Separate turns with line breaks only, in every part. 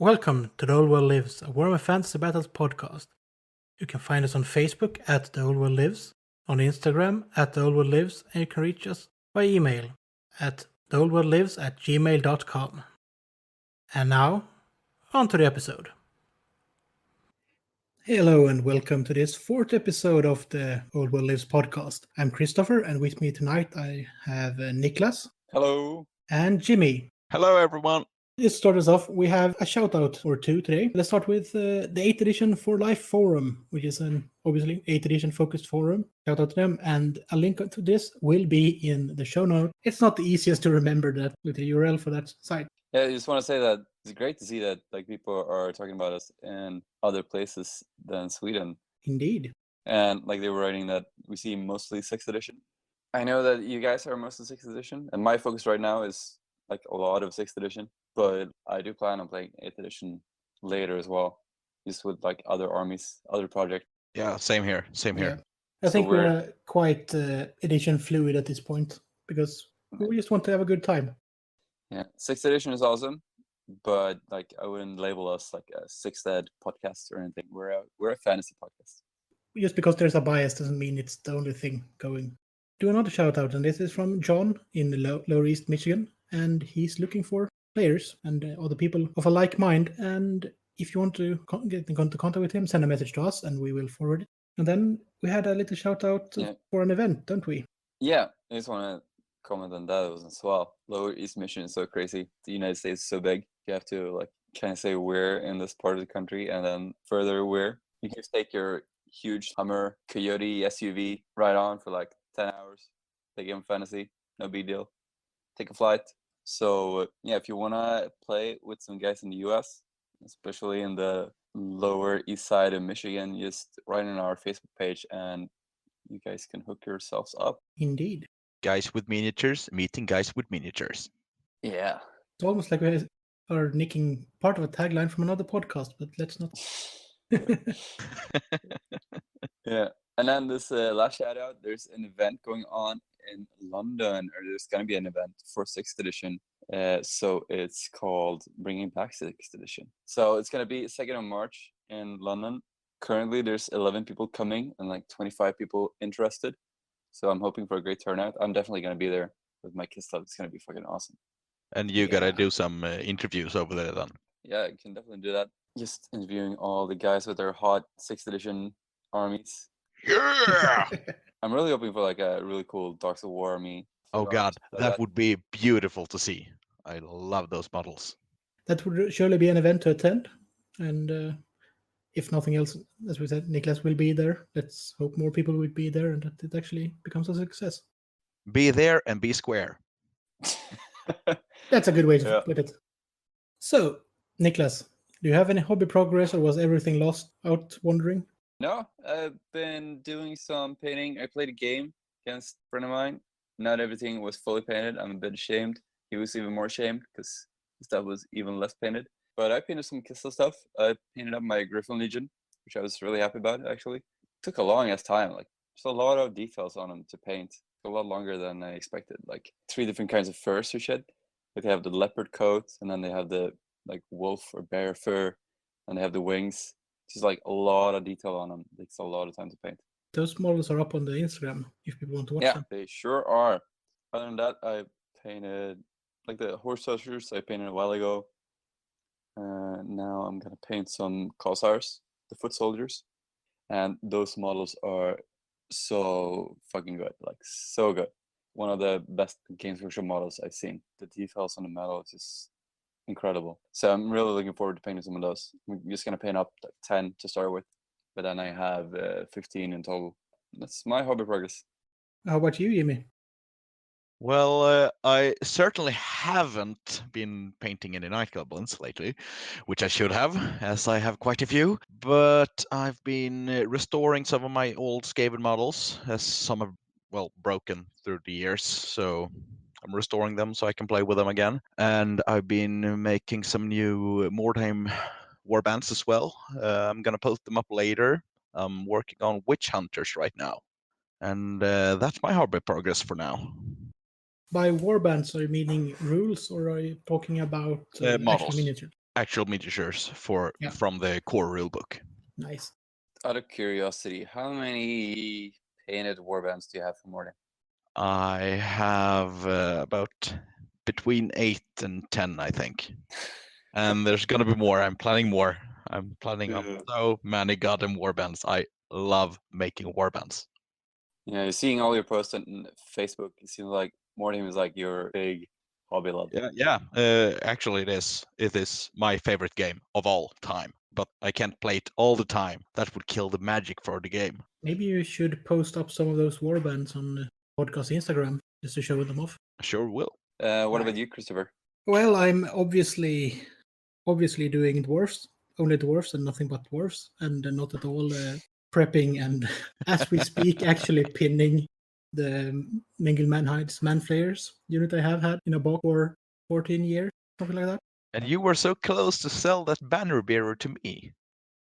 Welcome to The Old World Lives, a Warhammer Fantasy Battles podcast. You can find us on Facebook at The Old World Lives, on Instagram at The Old World Lives, and you can reach us by email at theoldworldlives@gmail.com. And now, on to the episode. Hello and welcome to this fourth episode of the Old World Lives podcast. I'm Christopher, and with me tonight I have Niklas.
Hello.
And Jimmy.
Hello, everyone.
Let's start us off. We have a shout out or two today. Let's start with the 8th edition For Life forum, which is an obviously 8th edition focused forum. Shout out to them, and a link to this will be in the show note. It's not the easiest to remember that with the URL for that site.
Yeah, I just want to say that it's great to see that people are talking about us in other places than Sweden.
Indeed.
And they were writing that we see mostly 6th edition. I know that you guys are mostly 6th edition, and my focus right now is a lot of 6th edition. But I do plan on playing 8th edition later as well, just with other armies, other projects.
Yeah, same here.
Yeah. I think we're quite edition fluid at this point because we just want to have a good time.
Yeah, 6th edition is awesome, but I wouldn't label us a 6th ed podcast or anything. We're a fantasy podcast.
Just because there's a bias doesn't mean it's the only thing going. Do another shout out, and this is from John in Lower East Michigan, and he's looking for players and other people of a like mind. And if you want to get in contact with him, send a message to us and we will forward it. And then we had a little shout out for an event, don't we?
Yeah, I just want to comment on that as well. Lower East Michigan is so crazy. The United States is so big. You have to kind of say where in this part of the country, and then further where. You can just take your huge Hummer Coyote SUV right on for 10 hours. Play Game of Fantasy, no big deal. Take a flight. So yeah, if you want to play with some guys in the US, especially in the lower east side of Michigan, just write on our Facebook page and you guys can hook yourselves up.
Indeed.
Guys with miniatures, meeting guys with miniatures.
Yeah.
It's almost like we are nicking part of a tagline from another podcast, but let's not.
Yeah. And then this last shout out, there's an event going on in London, or there's going to be an event for 6th edition. So it's called Bringing Back 6th edition. So it's going to be 2nd of March in London. Currently, there's 11 people coming and 25 people interested. So I'm hoping for a great turnout. I'm definitely going to be there with my Kislev. It's going to be fucking awesome.
And you got to do some interviews over there then.
Yeah, you can definitely do that. Just interviewing all the guys with their hot 6th edition armies.
Yeah!
I'm really hoping for a really cool Dogs of War army.
Oh god, that would be beautiful to see. I love those models.
That would surely be an event to attend. And if nothing else, as we said, Niklas will be there. Let's hope more people will be there and that it actually becomes a success.
Be there and be square.
That's a good way to put it. So, Niklas, do you have any hobby progress or was everything lost out wandering?
No, I've been doing some painting. I played a game against a friend of mine. Not everything was fully painted. I'm a bit ashamed. He was even more ashamed because his stuff was even less painted. But I painted some Kislev stuff. I painted up my Griffin Legion, which I was really happy about, actually. It took a long ass time. There's a lot of details on them to paint. A lot longer than I expected. 3 different kinds of furs or shit. They have the leopard coat, and then they have the wolf or bear fur, and they have the wings. Just a lot of detail on them. It takes a lot of time to paint.
Those models are up on the Instagram if people want to watch them.
Yeah, they sure are. Other than that, I painted the horse hunters I painted a while ago. Now I'm gonna paint some Cossars, the foot soldiers, and those models are so fucking good, so good. One of the best Games Workshop models I've seen. The details on the metal is just incredible. So I'm really looking forward to painting some of those. I'm just gonna paint up 10 to start with, but then I have 15 in total. That's my hobby progress.
How about you, Jimmy?
Well, I certainly haven't been painting any night goblins lately, which I should have, as I have quite a few. But I've been restoring some of my old Skaven models, as some have, broken through the years. So I'm restoring them so I can play with them again. And I've been making some new Mordheim warbands as well. I'm going to post them up later. I'm working on Witch Hunters right now. And that's my hobby progress for now.
By warbands, are you meaning rules or are you talking about
models?
actual miniatures?
actual miniatures
Yeah.
from the core rulebook.
Nice.
Out of curiosity, how many painted warbands do you have for Morty?
I have about between 8 and 10, I think. And there's gonna be more. I'm planning more. I'm planning on so many goddamn warbands. I love making warbands.
Yeah, seeing all your posts on Facebook, it seems like Morty is like your big hobby love.
Yeah. Actually, it is. It is my favorite game of all time. But I can't play it all the time. That would kill the magic for the game.
Maybe you should post up some of those warbands on the podcast Instagram just to show them off.
I sure will.
What about you, Christopher?
Well, I'm obviously doing dwarfs, only dwarfs and nothing but dwarfs, and not at all prepping and, as we speak, actually pinning the Mingle Manhides Manflayers unit I have had in a box for 14 years, something like that.
And you were so close to sell that banner bearer to me.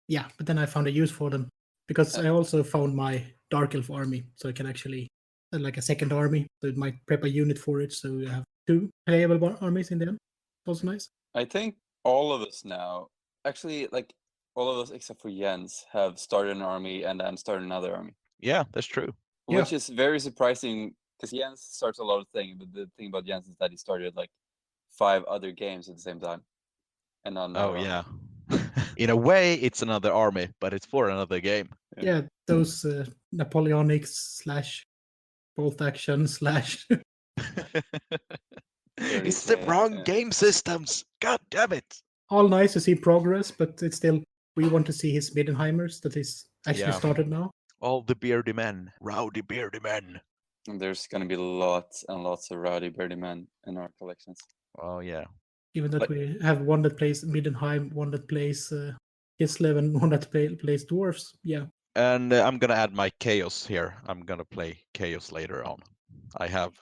Yeah, but then I found a use for them because I also found my Dark Elf army, so I can actually like a second army. So it might prep a unit for it, so you have 2 playable armies in the end. Also nice.
I think all of us now, actually, like all of us except for Jens, have started an army and then started another army.
Yeah, that's true.
Which is very surprising because Jens starts a lot of things, but the thing about Jens is that he started like 5 other games at the same time. And not another
Oh,
army.
yeah. In a way, it's another army, but it's for another game.
Yeah, those Napoleonics / bolt action /
It's the wrong game systems. God damn it.
all nice to see progress, but it's still, we want to see his Middenheimers that is actually
Yeah.
started now.
All the beardy men. Rowdy beardy men.
And there's going to be lots and lots of rowdy birdie men in our collections.
Oh, yeah.
Given that we have one that plays Middenheim, one that plays Kislev, and one that plays dwarfs. Yeah.
And I'm going to add my chaos here. I'm going to play chaos later on. I have,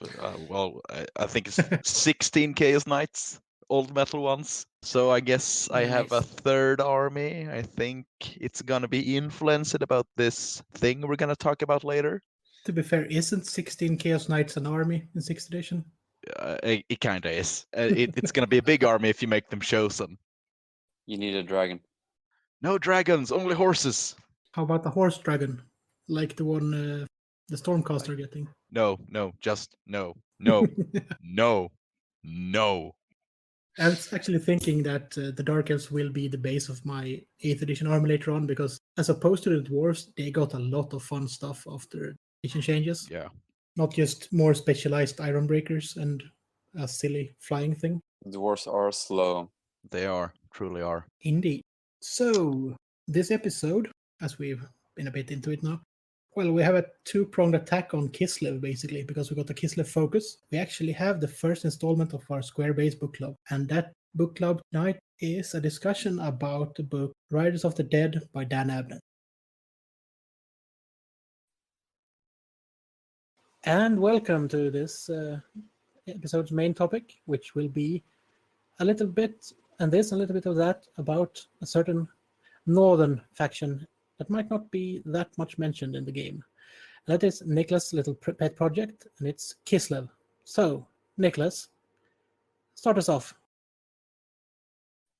I think it's 16 chaos knights, old metal ones. So I guess I have a
Nice.
third army. I think it's going to be influenced about this thing we're going to talk about later.
To be fair, isn't 16 Chaos Knights an army in 6th edition?
It kind of is. It's going to be a big army if you make them chosen.
You need a dragon.
No dragons, only horses.
How about the horse dragon? Like the one the Stormcaster are getting?
No, just no, no, no.
I was actually thinking that the Dark Elves will be the base of my 8th edition army later on, because as opposed to the Dwarves, they got a lot of fun stuff after edition changes.
Yeah.
Not just more specialized iron breakers and a silly flying thing.
Dwarves are slow.
They are, truly are.
Indeed. So, this episode, as we've been a bit into it now, well, we have a 2-pronged attack on Kislev, basically, because we got the Kislev Focus. We actually have the first installment of our Squarebased Book Club, and that book club tonight is a discussion about the book Riders of the Dead by Dan Abnett. And welcome to this episode's main topic, which will be a little bit, and this, a little bit of that, about a certain northern faction that might not be that much mentioned in the game. And that is Niklas' little pet project, and it's Kislev. So, Niklas, start us off.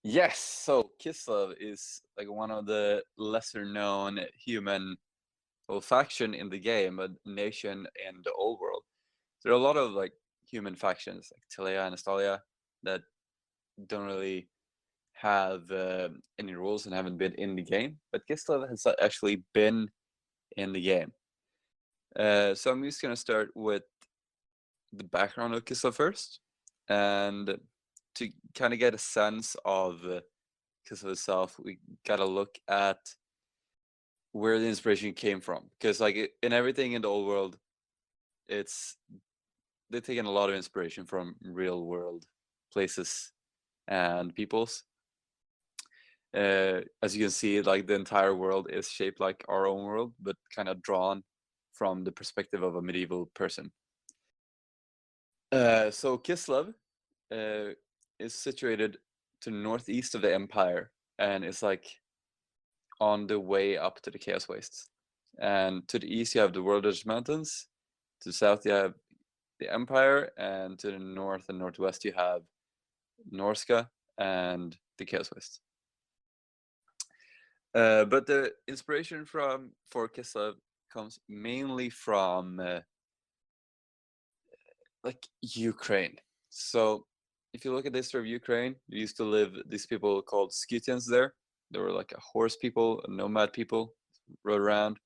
Yes, so Kislev is like one of the lesser known human faction in the game, a nation in the old world. There are a lot of like human factions like Tilia and Astalia that don't really have any rules and haven't been in the game, but Kislev has actually been in the game. So I'm just gonna start with the background of Kislev first, and to kind of get a sense of Kislev itself, we gotta look at where the inspiration came from, because like in everything in the old world, they've taken a lot of inspiration from real world places and peoples. As you can see, like the entire world is shaped like our own world, but kind of drawn from the perspective of a medieval person. So Kislev is situated to the northeast of the empire, and it's like on the way up to the Chaos Wastes. And to the east you have the World Edge Mountains, to the south you have the empire, and to the north and northwest you have Norska and the Chaos West. But the inspiration for Kislev comes mainly from like Ukraine. So if you look at the history of Ukraine, there used to live these people called Scythians there. They were like a horse people, a nomad people, rode around,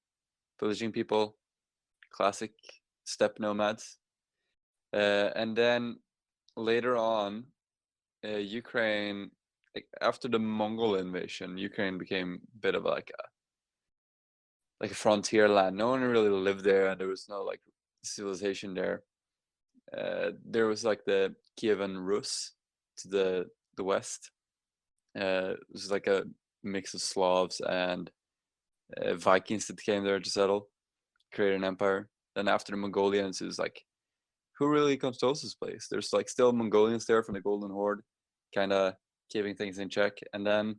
pillaging people, classic steppe nomads. And then later on, Ukraine, like after the Mongol invasion, Ukraine became a bit of like a frontier land. No one really lived there, and there was no like civilization there. There was like the Kievan Rus to the west. It was like a mix of Slavs and Vikings that came there to settle, create an empire. Then after the Mongolians, it was like, who really controls this place? There's like still Mongolians there from the Golden Horde, kind of keeping things in check. And then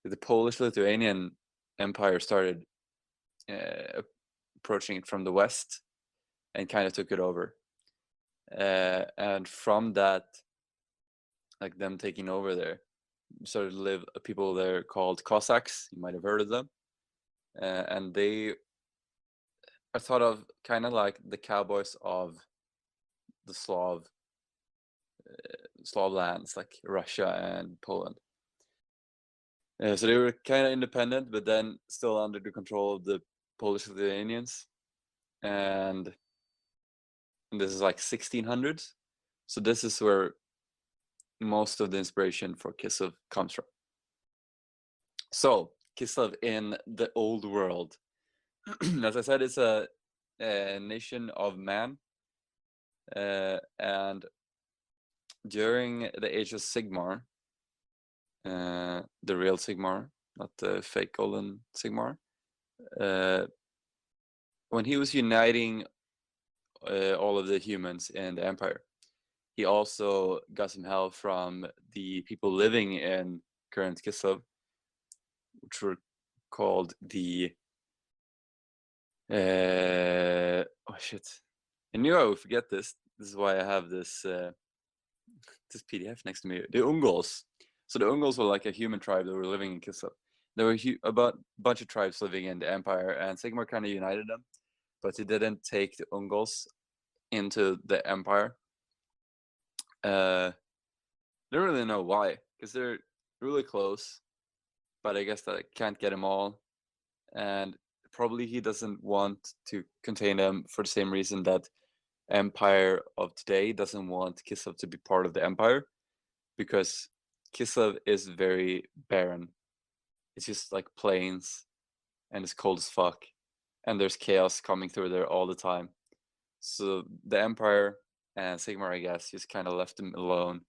the Polish-Lithuanian Empire started approaching it from the west and kind of took it over. And from that, like them taking over there, started to live people there called Cossacks. You might have heard of them. And they are thought of kind of like the cowboys of the Slav lands, like Russia and Poland. So they were kind of independent, but then still under the control of the Polish-Lithuanians. And this is like 1600s. So this is where most of the inspiration for Kislev comes from. So Kislev in the old world. As I said, it's a nation of man. And during the age of Sigmar, the real Sigmar, not the fake golden Sigmar, when he was uniting all of the humans in the empire, he also got some help from the people living in current Kislev, which were called the oh shit, I knew I would forget this. This is why I have this this PDF next to me. The Ungals. So the Ungals were like a human tribe that were living in Kislev. There were about a bunch of tribes living in the empire, and Sigmar kind of united them, but he didn't take the Ungals into the empire. Don't really know why, because they're really close, but I guess that I can't get them all, and probably he doesn't want to contain them for the same reason that Empire of today doesn't want Kislev to be part of the empire, because Kislev is very barren. It's just like plains, and it's cold as fuck, and there's chaos coming through there all the time. So the empire and Sigmar, I guess, just kind of left them alone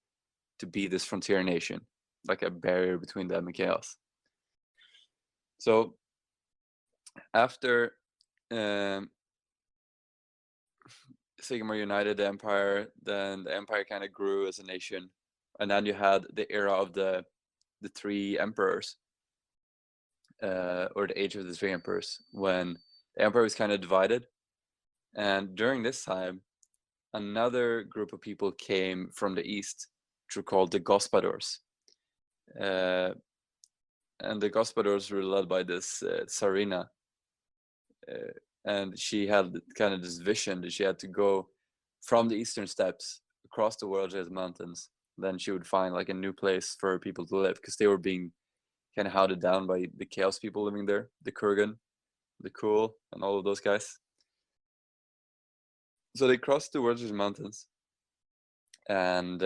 to be this frontier nation, like a barrier between them and chaos. So after Sigmar united the empire, then the empire kind of grew as a nation, and then you had the era of the three emperors, or the age of the three emperors, when the empire was kind of divided. And during this time, another group of people came from the east, which were called the Gospodars. And the Gospodars were led by this Tsarina. And she had kind of this vision that she had to go from the eastern steppes across the World Mountains. Then she would find like a new place for people to live, because they were being kind of hounded down by the chaos people living there, the Kurgan, the Cool, and all of those guys. So they crossed the World Mountains and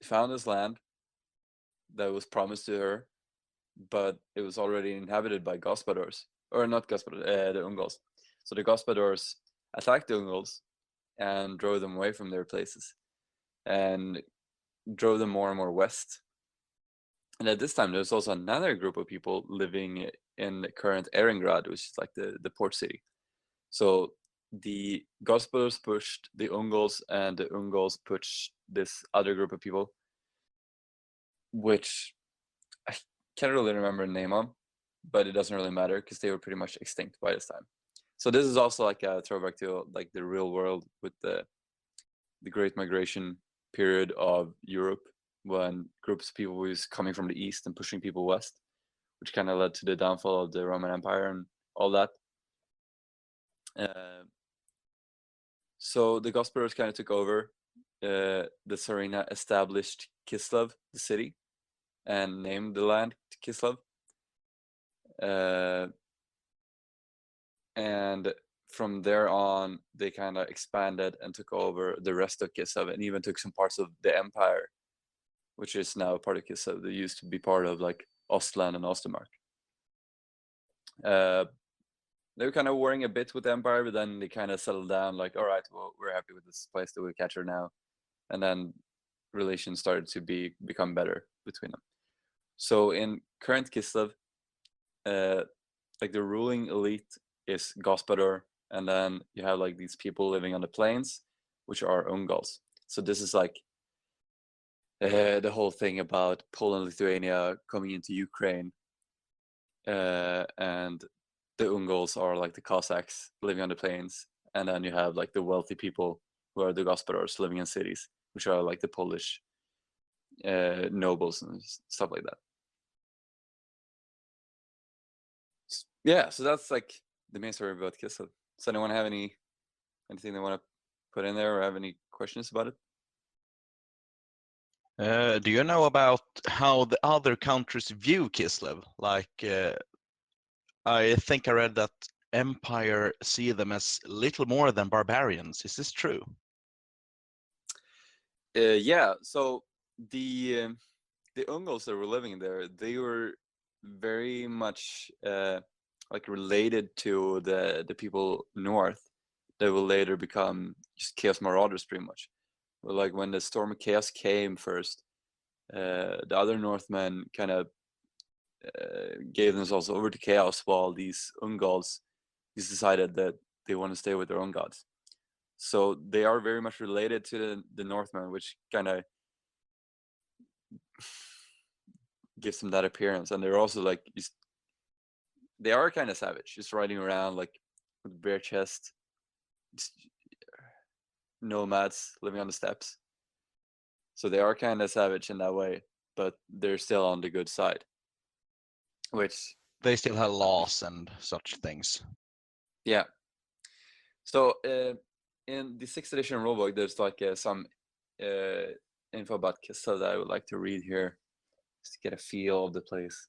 found this land that was promised to her, but it was already inhabited by Gospodars, or not Gospodars, the Ungals. So the Gospodars attacked the Ungals and drove them away from their places, and drove them more and more west. And at this time, there was also another group of people living in the current Erengrad, which is like the port city. So the Gospodars pushed the Ungals, and the Ungals pushed this other group of people, which I can't really remember the name of, but it doesn't really matter, because they were pretty much extinct by this time. So this is also like a throwback to like the real world with the Great Migration period of Europe, when groups of people was coming from the east and pushing people west, which kind of led to the downfall of the Roman Empire and all that. So the Gospelers kind of took over. The Tsarina established Kislev, the city, and named the land Kislev. And from there on, they kind of expanded and took over the rest of Kislev, and even took some parts of the empire, which is now part of Kislev. They used to be part of like Ostland and Ostermark. They were kind of warring a bit with the empire, but then they kind of settled down, like, all right, well, we're happy with this place that we capture now. And then relations started to become better between them. So in current Kislev, like the ruling elite is Gospodar, and then you have like these people living on the plains, which are Ungals. So this is like the whole thing about Poland, Lithuania coming into Ukraine, and the Ungals are like the Cossacks living on the plains, and then you have like the wealthy people who are the Gospodars living in cities, which are like the Polish nobles and stuff like that. Yeah, so that's like the main story about Kislev. Does anyone have anything they want to put in there, or have any questions about it?
Do you know about how the other countries view Kislev? Like, I think I read that Empire see them as little more than barbarians. Is this true?
Yeah, so the Ungals that were living there, they were very much like related to the people north that will later become just Chaos Marauders, pretty much. But like when the Storm of Chaos came first, the other Northmen kind of gave themselves over to chaos, while these Ungals just decided that they want to stay with their own gods. So they are very much related to the Northmen, which kind of gives them that appearance. And they're also like, they are kind of savage, just riding around like with bare chest, just nomads living on the steppes. So they are kind of savage in that way, but they're still on the good side. Which
they still have laws and such things.
Yeah. So in the 6th edition rulebook, there's like some info about Kislev that I would like to read here, just to get a feel of the place.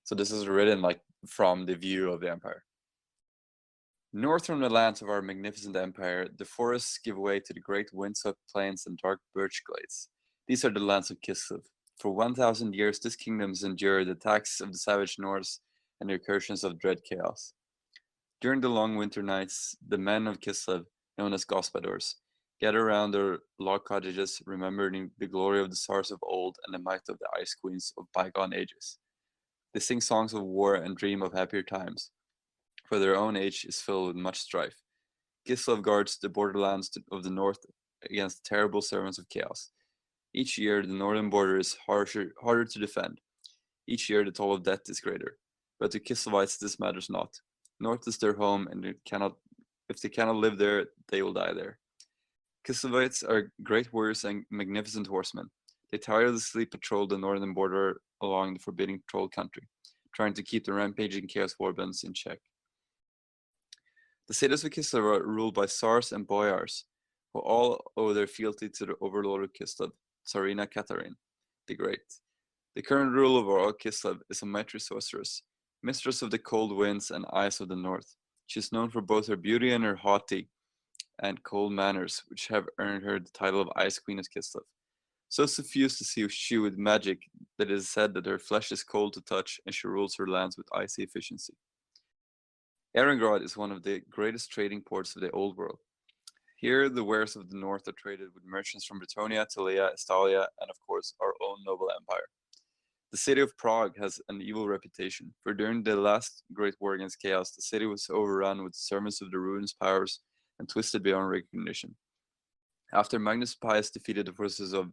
So this is written like from the view of the empire. North from the lands of our magnificent empire, the forests give way to the great windswept plains and dark birch glades. These are the lands of Kislev. For 1,000 years, this kingdom has endured the attacks of the savage Norse and the incursions of dread chaos. During the long winter nights, the men of Kislev, known as Gospodars, gather around their log cottages, remembering the glory of the Tsars of old and the might of the ice queens of bygone ages. They sing songs of war and dream of happier times, for their own age is filled with much strife. Kislev guards the borderlands of the north against the terrible servants of chaos. Each year, the northern border is harder to defend. Each year, the toll of death is greater. But to Kislevites, this matters not. North is their home, and if they cannot live there, they will die there. Kislevites are great warriors and magnificent horsemen. They tirelessly patrol the northern border along the forbidden troll country, trying to keep the rampaging chaos warbands in check. The cities of Kislev are ruled by Tsars and Boyars, who all owe their fealty to the overlord of Kislev, Tsarina Katarin the Great. The current ruler of Kislev is a mighty sorceress, mistress of the cold winds and ice of the north. She is known for both her beauty and her haughty and cold manners, which have earned her the title of Ice Queen of Kislev. So suffused is she with magic that it is said that her flesh is cold to touch, and she rules her lands with icy efficiency. Erengrad is one of the greatest trading ports of the Old World. Here, the wares of the north are traded with merchants from Bretonia, Telea, Estalia, and of course, our own noble empire. The city of Prague has an evil reputation, for during the last great war against chaos, the city was overrun with the servants of the ruinous powers and twisted beyond recognition. After Magnus Pius defeated the forces of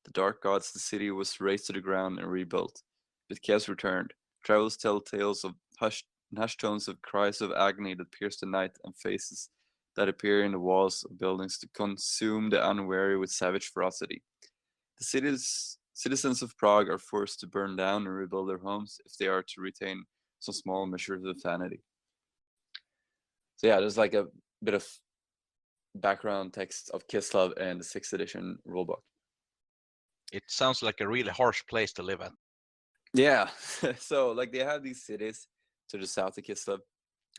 the dark gods, the city was razed to the ground and rebuilt. But chaos returned. Travelers tell tales of hushed tones of cries of agony that pierce the night, and faces that appear in the walls of buildings to consume the unwary with savage ferocity. The city's citizens of Prague are forced to burn down and rebuild their homes if they are to retain some small measure of sanity. So yeah, there's like a bit of background text of Kislev and the 6th edition rulebook.
It sounds like a really harsh place to live at.
Yeah, so like they have these cities to the south of Kislev,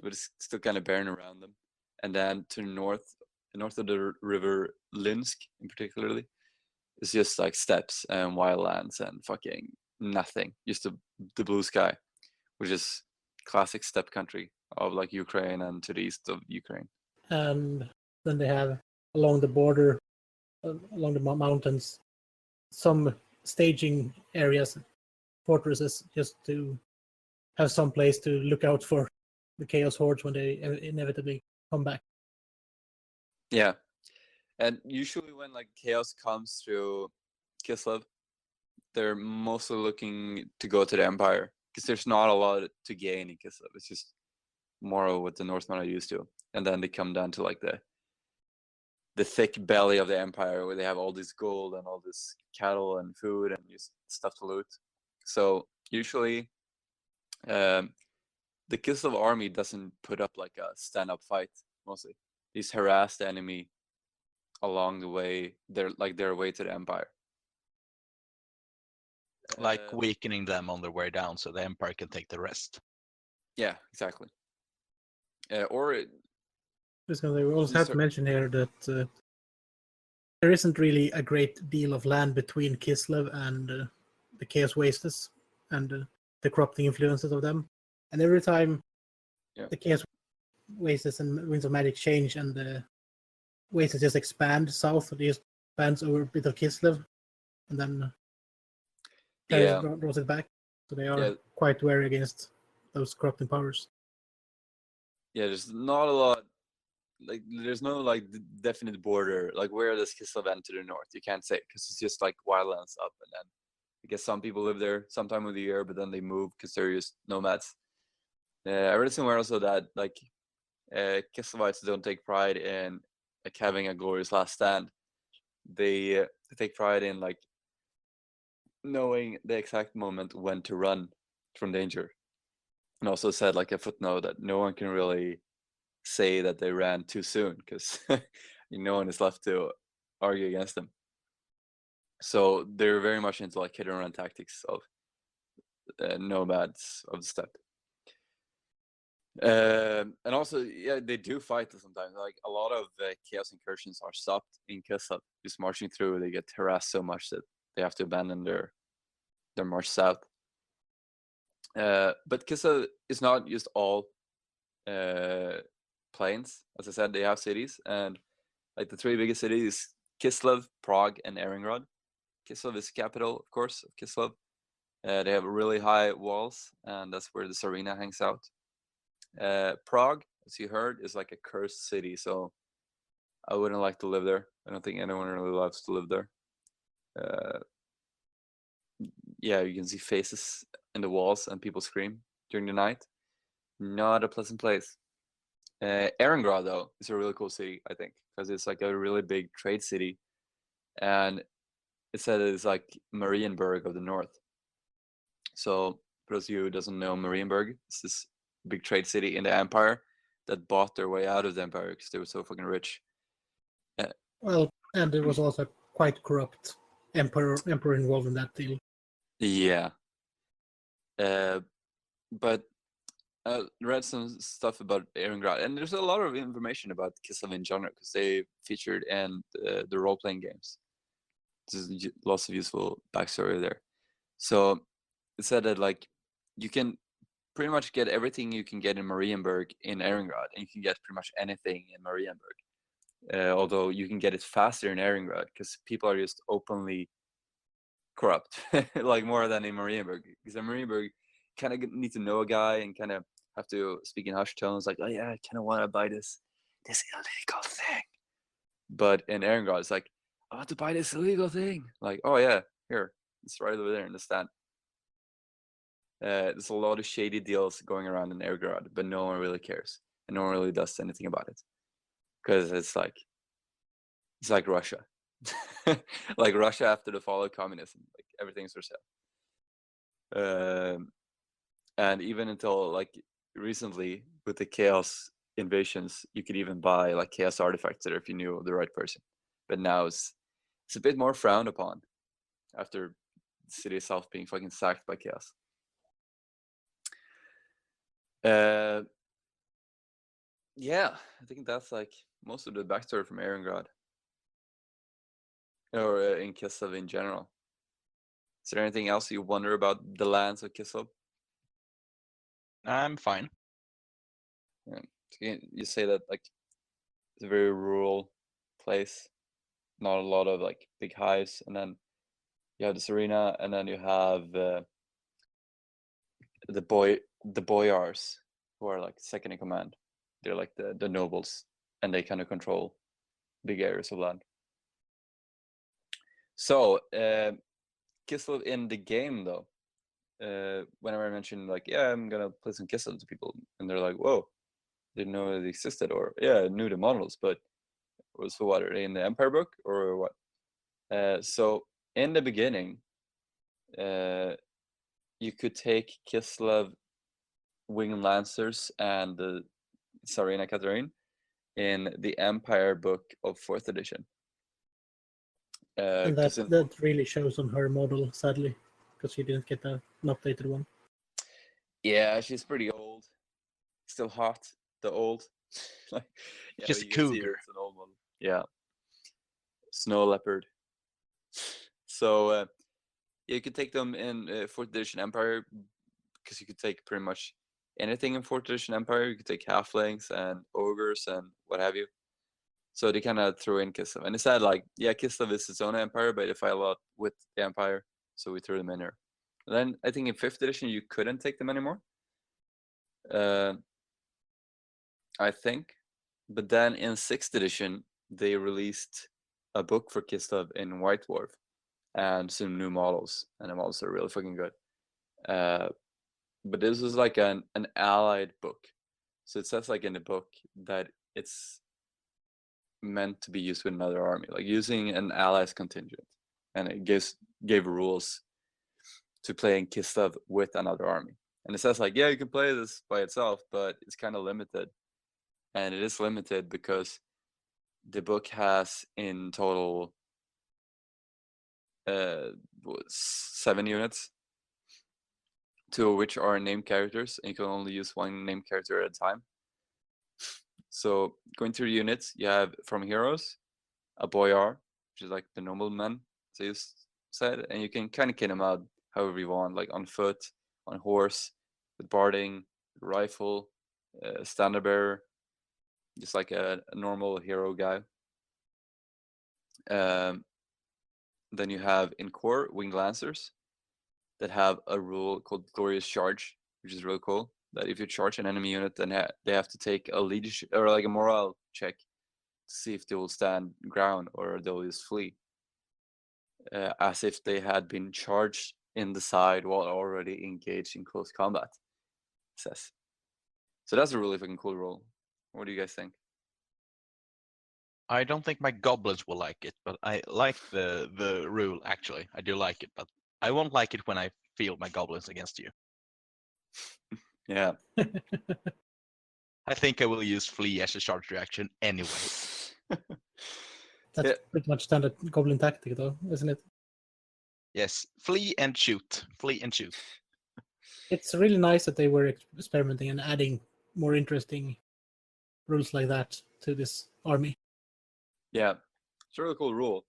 but it's still kind of barren around them. And then to the north of the river Linsk in particularly, it's just like steppes and wildlands and fucking nothing, just the blue sky, which is classic steppe country of like Ukraine and to the east of Ukraine.
And then they have along the border, along the mountains, some staging areas, fortresses, just to have some place to look out for the Chaos Hordes when they inevitably come back.
Yeah, and usually when like chaos comes through Kislev, they're mostly looking to go to the Empire because there's not a lot to gain in Kislev. It's just more of what the Northmen are used to, and then they come down to like the thick belly of the Empire where they have all this gold and all this cattle and food and just stuff to loot. So usually, the Kislev army doesn't put up like a stand-up fight. Mostly, they just harass the enemy along the way. They're like their way to the Empire.
Like weakening them on their way down so the Empire can take the rest.
Yeah, exactly. Or
Just gonna say, we also
You
have to
start-
mention here that there isn't really a great deal of land between Kislev and the Chaos Wastes and the corrupting influences of them. And every time the Chaos Wastes and Winds of Magic change and the Wastes just expand south, it just expands over a bit of Kislev, and then draws it back. So they are quite wary against those corrupting powers.
Yeah, there's not a lot. Like, there's no like definite border. Like, where does Kislev end to the north? You can't say because it's just like wildlands up, and then I guess some people live there some time of the year, but then they move because they're just nomads. I read somewhere also that like Kislevites don't take pride in like having a glorious last stand. They take pride in like knowing the exact moment when to run from danger, and also said like a footnote that no one can really say that they ran too soon because no one is left to argue against them. So they're very much into like hit and run tactics of nomads of the steppe. And also, yeah, they do fight sometimes. Like a lot of chaos incursions are stopped in Kislev. Just marching through, they get harassed so much that they have to abandon their march south. But Kislev is not just all plains. As I said, they have cities, and like the 3 biggest cities: Kislev, Prague, and Erengrad. Kislev is the capital, of course, of Kislev. They have really high walls, and that's where the Tsarina hangs out. Prague, as you heard, is like a cursed city, so I wouldn't like to live there. I don't think anyone really loves to live there. Yeah, you can see faces in the walls and people scream during the night. Not a pleasant place. Erengrad, though, is a really cool city, I think, because it's like a really big trade city, and it said it's like Marienburg of the north. So for those of you who doesn't know, Marienburg is this big trade city in the empire that bought their way out of the empire because they were so fucking rich.
Well, and there was also quite corrupt emperor involved in that deal.
Yeah. But I read some stuff about Erengrad, and there's a lot of information about Kislev in general because they featured in the role-playing games. There's lots of useful backstory there. So it said that like you can pretty much get everything you can get in Marienburg in Erengrad, and you can get pretty much anything in Marienburg. Although you can get it faster in Erengrad because people are just openly corrupt, like more than in Marienburg. Because in Marienburg, kind of need to know a guy and kind of have to speak in hushed tones, like, "Oh yeah, I kind of want to buy this illegal thing." But in Erengrad, it's like, "I want to buy this illegal thing." Like, "Oh yeah, here, it's right over there in the stand." There's a lot of shady deals going around in Erengrad, but no one really cares, and no one really does anything about it, because it's like Russia, like Russia after the fall of communism. Like everything's for sale. And even until like recently with the chaos invasions, you could even buy like chaos artifacts there if you knew the right person. But now it's a bit more frowned upon after the city itself being fucking sacked by chaos. Yeah, I think that's like most of the backstory from Erengrad, or in Kislev in general. Is there anything else you wonder about the lands of Kislev?
I'm fine.
Yeah. You say that like it's a very rural place, not a lot of like big hives, and then you have this arena, and then you have the boyars, who are like second in command. They're like the nobles, and they kind of control big areas of land. So Kislev in the game though, whenever I mention like, yeah, I'm gonna play some Kislev to people, and they're like, whoa, didn't know it existed, or yeah, I knew the models, but so what, are they in the Empire book or what? So in the beginning, you could take Kislev Winged Lancers and the Tsarina Catherine in the Empire book of 4th edition.
And that really shows on her model, sadly, because she didn't get an updated one.
Yeah, she's pretty old. Still hot, the old. Like, yeah,
Just a
you can see
cougar.
it's an old one. Yeah. Snow leopard. So you could take them in 4th edition Empire, because you could take pretty much anything in 4th edition Empire. You could take halflings and ogres and what have you. So they kind of threw in Kislev, and it said like, yeah, Kislev is its own empire, but it fight a lot with the empire, so we threw them in here. And then I think in 5th edition you couldn't take them anymore. I think, but then in 6th edition they released a book for Kislev in White Dwarf and some new models, and the models are really fucking good. But this was like an allied book, so it says like in the book that it's meant to be used with another army, like using an allies contingent, and it gave rules to playing Kislev with another army. And it says like, yeah, you can play this by itself, but it's kind of limited. And it is limited because the book has in total 7 units, 2 of which are named characters, and you can only use 1 named character at a time. So going through the units, you have from heroes, a boyar, which is like the nobleman, as you said, and you can kind of kit them out however you want, like on foot, on horse, with barding, rifle, standard bearer, just like a normal hero guy. Then you have in core Winged Lancers that have a rule called Glorious Charge, which is really cool. That if you charge an enemy unit, then they have to take a leadership or like a morale check to see if they will stand ground or they'll just flee, as if they had been charged in the side while already engaged in close combat. It says. So that's a really fucking cool rule. What do you guys think?
I don't think my goblins will like it, but I like the rule actually. I do like it, but I won't like it when I field my goblins against you.
Yeah.
I think I will use flee as a charge reaction anyway.
That's pretty much standard goblin tactic, though, isn't it?
Yes, flee and shoot. Flee and shoot.
It's really nice that they were experimenting and adding more interesting rules like that to this army.
Yeah, it's a really cool rule.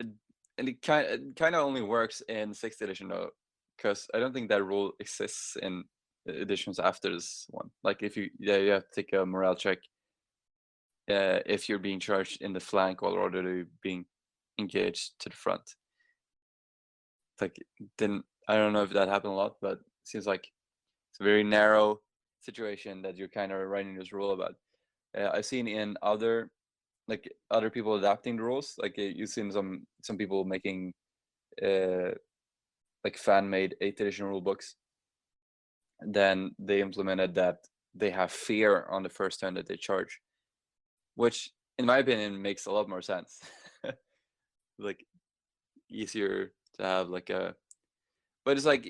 And it kind of only works in 6th edition though, because I don't think that rule exists in editions after this one. Like if you have to take a morale check if you're being charged in the flank while already being engaged to the front. Like then I don't know if that happened a lot, but it seems like it's a very narrow situation that you're kind of writing this rule about. I've seen in other people adapting the rules, like you've seen some people making like fan-made 8th edition rule books. Then they implemented that they have fear on the first turn that they charge, which in my opinion makes a lot more sense. Like easier to have like a. But it's like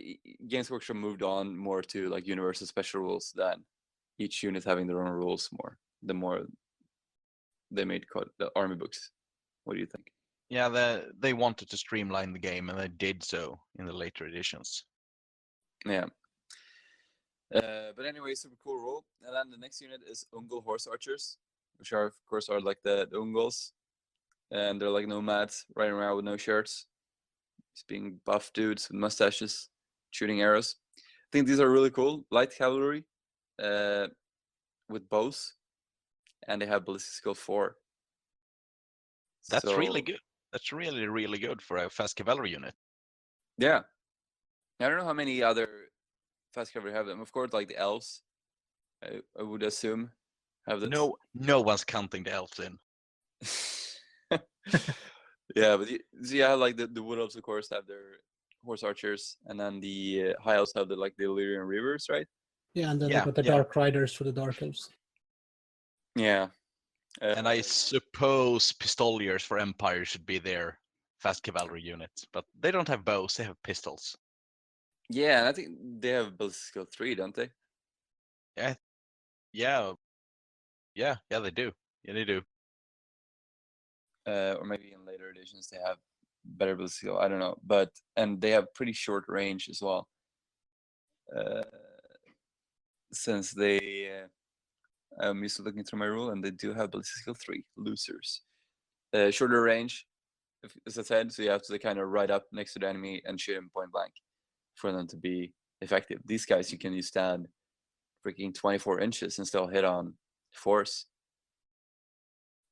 Games Workshop moved on more to like universal special rules than each unit having their own rules more. The more they made the army books. What do you think?
Yeah, they wanted to streamline the game, and they did so in the later editions.
Yeah. But anyway, super cool rule. And then the next unit is Ungol Horse Archers, which are, of course, are like the Ungols. And they're like nomads riding around with no shirts. Just being buff dudes with mustaches, shooting arrows. I think these are really cool. Light cavalry with bows. And they have ballistic skill 4.
That's really good. That's really, really good for a fast cavalry unit.
Yeah. I don't know how many other fast cavalry have them. Of course, like the elves, I would assume, have this.
No one's counting the elves in.
Yeah, but yeah, like the wood elves, of course, have their horse archers, and then the high elves have the Illyrian reavers, right?
Yeah, and then they got the dark riders for the dark elves.
Yeah.
And I suppose pistoliers for Empire should be their fast cavalry units, but they don't have bows; they have pistols.
Yeah, and I think they have ballistic skill 3, don't they?
Yeah, they do. Yeah, they do.
Or maybe in later editions they have better ballistic skill. I don't know, and they have pretty short range as well. Since they, I'm used to looking through my rule, and they do have ballistic skill 3 losers. Shorter range, as I said, so you have to kind of ride up next to the enemy and shoot him point blank for them to be effective. These guys you can stand freaking 24 inches and still hit on force,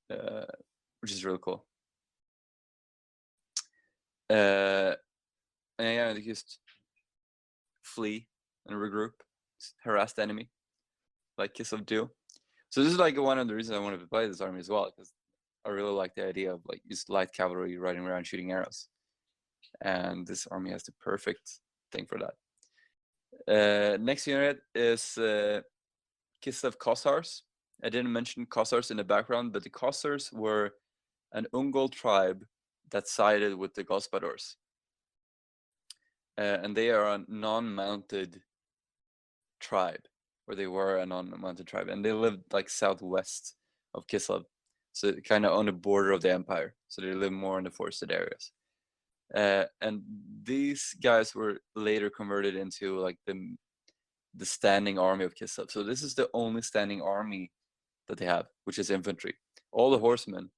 which is really cool. And yeah, they just flee and regroup, harass the enemy, like Kislev do. So this is like one of the reasons I wanted to play this army as well, because I really like the idea of like just light cavalry riding around shooting arrows, and this army has the perfect thing for that. Next unit is Kislev Kossars. I didn't mention Kossars in the background, but the Kossars were an Ungol tribe that sided with the Gospodors. And they are a non-mounted tribe, or they were a non-mounted tribe, and they lived like southwest of Kislev, so kind of on the border of the empire. So they live more in the forested areas. And these guys were later converted into like the standing army of Kislev. So this is the only standing army that they have, which is infantry. All the horsemen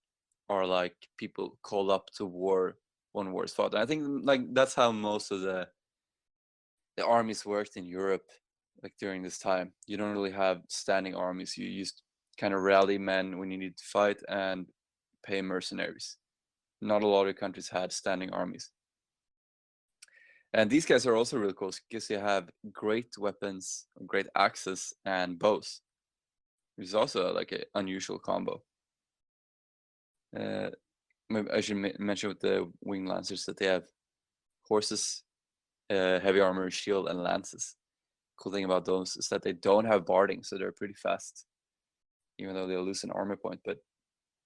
are like people called up to war when war is fought. And I think like that's how most of the armies worked in Europe, like during this time. You don't really have standing armies. You used kind of rally men when you need to fight and pay mercenaries. Not a lot of countries had standing armies. And these guys are also really cool because they have great weapons, great axes, and bows, which is also like an unusual combo. Maybe I should mention with the wing lancers that they have horses, heavy armor, shield, and lances. Cool thing about those is that they don't have barding, so they're pretty fast, even though they'll lose an armor point. But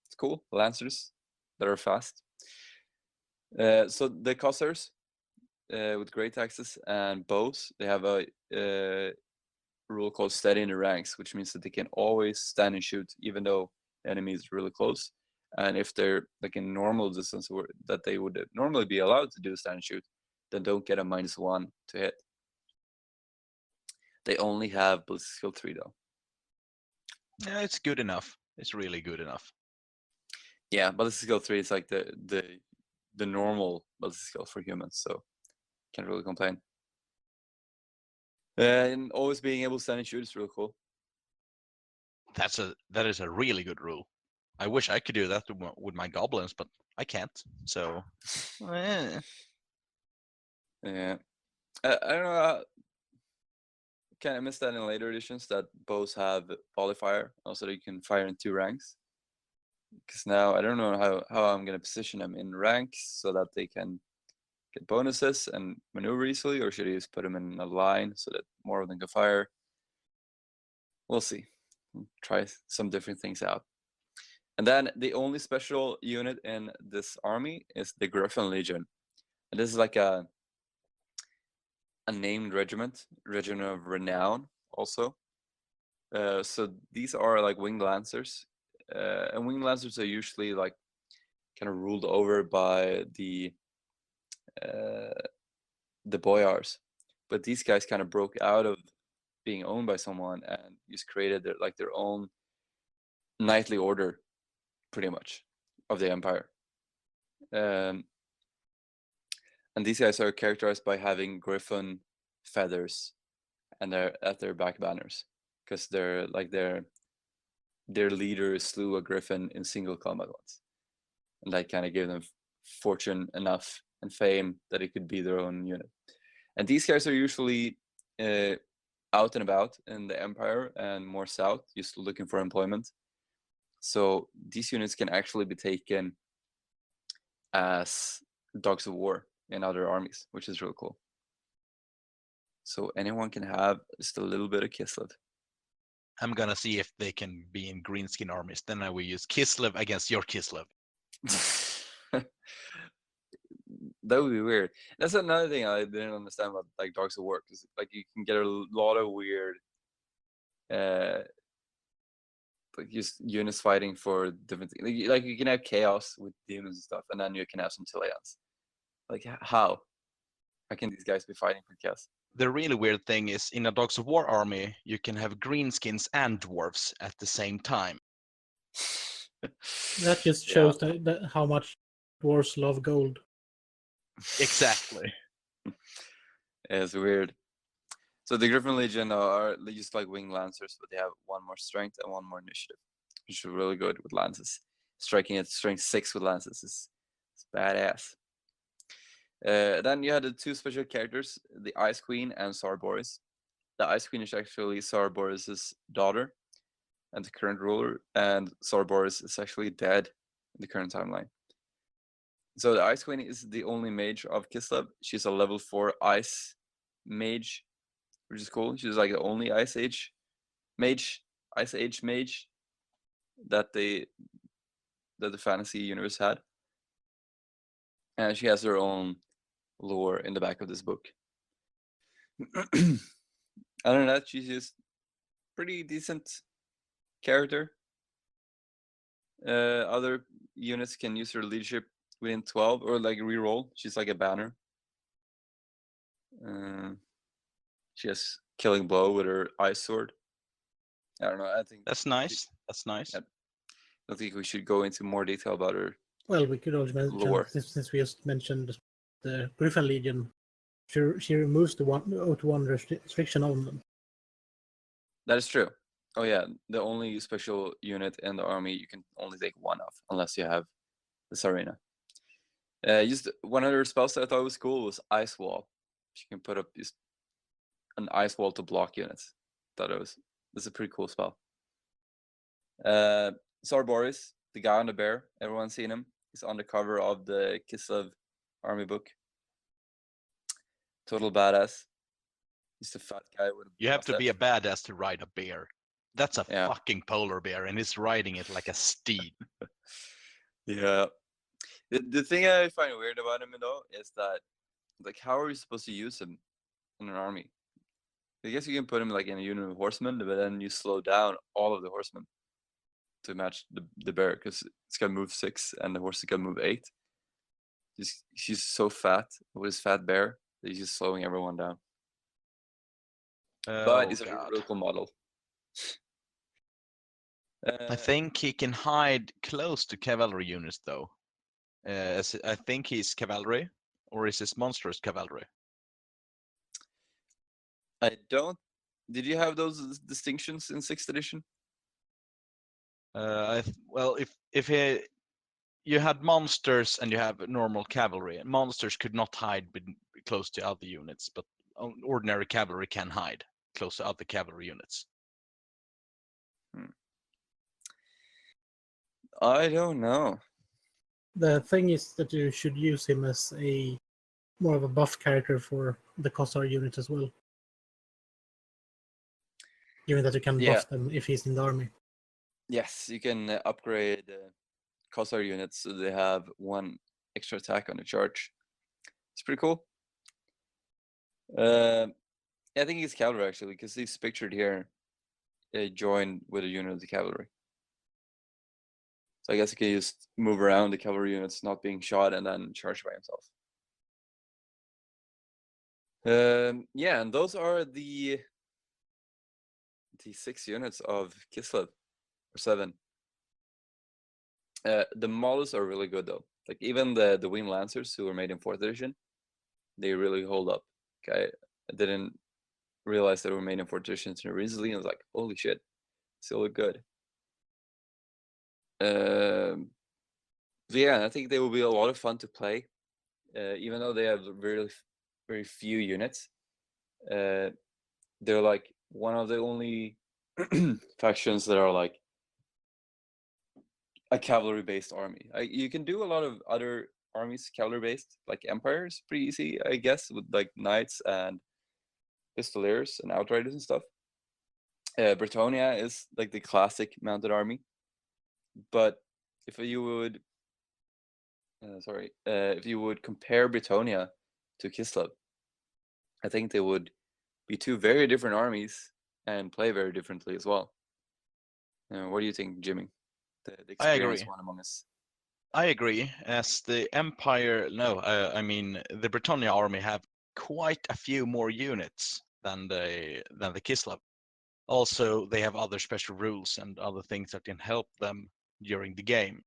it's cool, lancers that are fast. So the Kossars, with great axes and bows, they have a rule called steady in the ranks, which means that they can always stand and shoot, even though the enemy is really close. And if they're like in normal distance that they would normally be allowed to do stand and shoot, then don't get a -1 to hit. They only have ballistic skill 3 though.
Yeah, it's good enough. It's really good enough.
Yeah, ballistic skill 3 is like the normal ballistic skill for humans, so can't really complain. And always being able to stand and shoot is really cool.
That is a really good rule. I wish I could do that with my goblins, but I can't. So,
Yeah, I don't know. Kind of missed that in later editions that bows have volley fire, also that you can fire in 2 ranks. Because now I don't know how I'm gonna position them in ranks so that they can get bonuses and maneuver easily, or should I just put them in a line so that more of them can fire? We'll see. Try some different things out. And then the only special unit in this army is the Griffin Legion. And this is like a named regiment of renown also. So these are like winged lancers, and winged lancers are usually like kind of ruled over by the boyars, but these guys kind of broke out of being owned by someone and just created their own knightly order, pretty much, of the empire. And these guys are characterized by having griffin feathers and they're at their back banners, because they're like their leader slew a griffin in single combat once, and that kind of gave them fortune enough and fame that it could be their own unit. And these guys are usually out and about in the empire and more south, just looking for employment. So these units can actually be taken as dogs of war in other armies, which is really cool. So anyone can have just a little bit of Kislev.
I'm gonna see if they can be in greenskin armies. Then I will use Kislev against your Kislev.
That would be weird. That's another thing I didn't understand about like dogs of war, because like you can get a lot of weird like just units fighting for different things. Like you can have chaos with demons and stuff, and then you can have some Chileans. Like how can these guys be fighting for chaos?
The really weird thing is, in a Dogs of War army, you can have greenskins and dwarves at the same time.
That just shows that how much dwarves love gold.
Exactly.
It's weird. So the Griffin Legion are just like winged lancers, but they have 1 more strength and 1 more initiative, which is really good with lances. Striking at strength 6 with lances is badass. Then you had the 2 special characters, the Ice Queen and Tsar Boris. The Ice Queen is actually Tsar Boris's daughter and the current ruler, and Tsar Boris is actually dead in the current timeline. So the Ice Queen is the only mage of Kislev. She's a level 4 ice mage, which is cool. She's like the only ice age mage that the fantasy universe had. And she has her own lore in the back of this book. Other than that, she's just pretty decent character. Other units can use her leadership within 12 or like reroll. She's like a banner. She has killing blow with her ice sword. I don't know. I think
that's nice. That's nice.
I don't think we should go into more detail about her.
Well, we could also mention, since we just mentioned the Griffin Legion, she removes the 1 restriction on them.
That is true. Oh yeah, the only special unit in the army you can only take 1 of, unless you have the Tsarina. Just one other spell that I thought was cool was Ice Wall. You can put up just an ice wall to block units. Thought this is a pretty cool spell. Tsar Boris, the guy on the bear, everyone's seen him. He's on the cover of the Kislev army book. Total badass. He's a fat guy with a
You have to be a badass to ride a bear. That's a
Yeah.
fucking polar bear, and he's riding it like a steed.
Yeah. The thing I find weird about him though is that, like, how are you supposed to use him in an army? I guess you can put him like in a unit of horsemen, but then you slow down all of the horsemen to match the bear, because it's got move 6 and the horse is got move 8. He's so fat with his fat bear that he's just slowing everyone down. But he's a really cool model.
I think he can hide close to cavalry units though. I think he's cavalry, or is this monstrous cavalry?
I don't. Did you have those distinctions in 6th edition?
Well, if you had monsters and you have normal cavalry, and monsters could not hide close to other units, but ordinary cavalry can hide close to other cavalry units.
I don't know.
The thing is that you should use him as a more of a buff character for the Kossar unit as well. Given that you can buff them if he's in the army.
Yes, you can upgrade Kossar units so they have 1 extra attack on the charge. It's pretty cool. I think it's cavalry actually, because he's pictured here joined with a unit of the cavalry. So I guess he can just move around the cavalry units not being shot and then charge by himself. Yeah, and those are the 6 units of Kislev, or 7. The models are really good though. Like even the winged lancers who were made in 4th edition, they really hold up. Okay, I didn't realize they were made in 4th edition until recently, and I was like, holy shit, still look good. Yeah, I think they will be a lot of fun to play, even though they have very few units. They're like one of the only factions that are like a cavalry-based army. You can do a lot of other armies cavalry-based, like Empire is pretty easy, I guess, with like knights and pistoliers and outriders and stuff. Bretonia is like the classic mounted army, but if you would if you would compare Bretonia to Kislev, I think they would be 2 very different armies and play very differently as well. What do you think, Jimmy? The
I
experienced
agree.
one among us.
I agree. As the Empire, I mean the Britannia army have quite a few more units than the Kislev. Also, they have other special rules and other things that can help them during the game.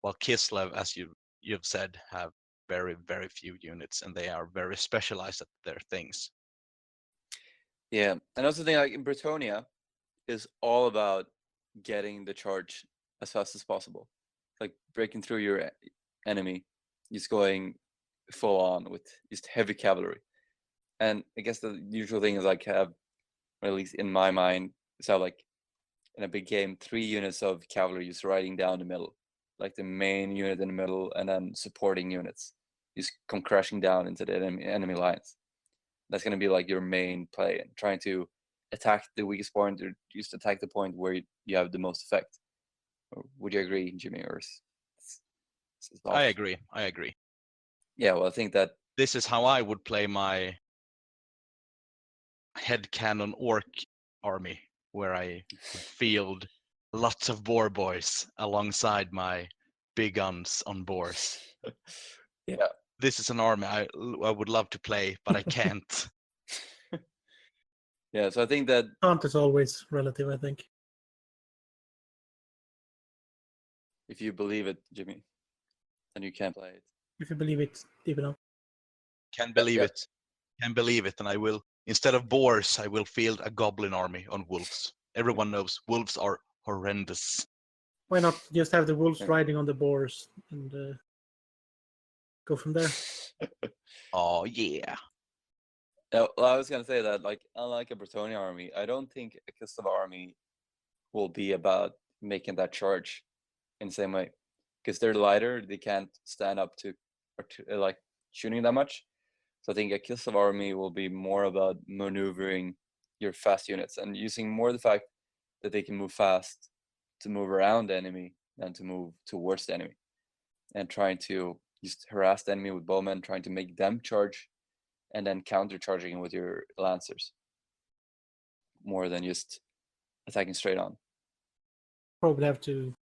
While Kislev, as you've said, have very few units, and they are very specialized at their things.
Yeah, and also think like in Bretonia is all about getting the charge as fast as possible, like breaking through your enemy, just going full on with just heavy cavalry. And I guess the usual thing is like have, or at least in my mind, is have like in a big game 3 units of cavalry just riding down the middle, like the main unit in the middle, and then supporting units just come crashing down into the enemy lines. That's going to be like your main play, and trying to attack the weakest point or just attack the point where you have the most effect. Would you agree, Jimmy? Or
I agree.
Yeah, well, I think that
this is how I would play my headcanon orc army, where I would field lots of boar boys alongside my big guns on boars.
Yeah,
this is an army I would love to play, but I can't.
Yeah, so I think that
Can't is always relative, I think.
if you believe it, Jimmy, then you can play it.
If you believe it deep enough.
Can believe
Yep.
it. Can believe it, and I will. Instead of boars, I will field a goblin army on wolves. Everyone knows wolves are horrendous.
Why not just have the wolves
Yeah.
riding on the boars and go from there?
Oh yeah.
Well, I was gonna say that, like, unlike a Bretonia army, I don't think a Kislev army will be about making that charge in the same way, because they're lighter. They can't stand up to like shooting that much. So I think a Kislev army will be more about maneuvering your fast units and using more the fact that they can move fast to move around the enemy than to move towards the enemy, and trying to just harass the enemy with bowmen, trying to make them charge, and then counter-charging with your lancers, more than just attacking straight on.
Probably have to.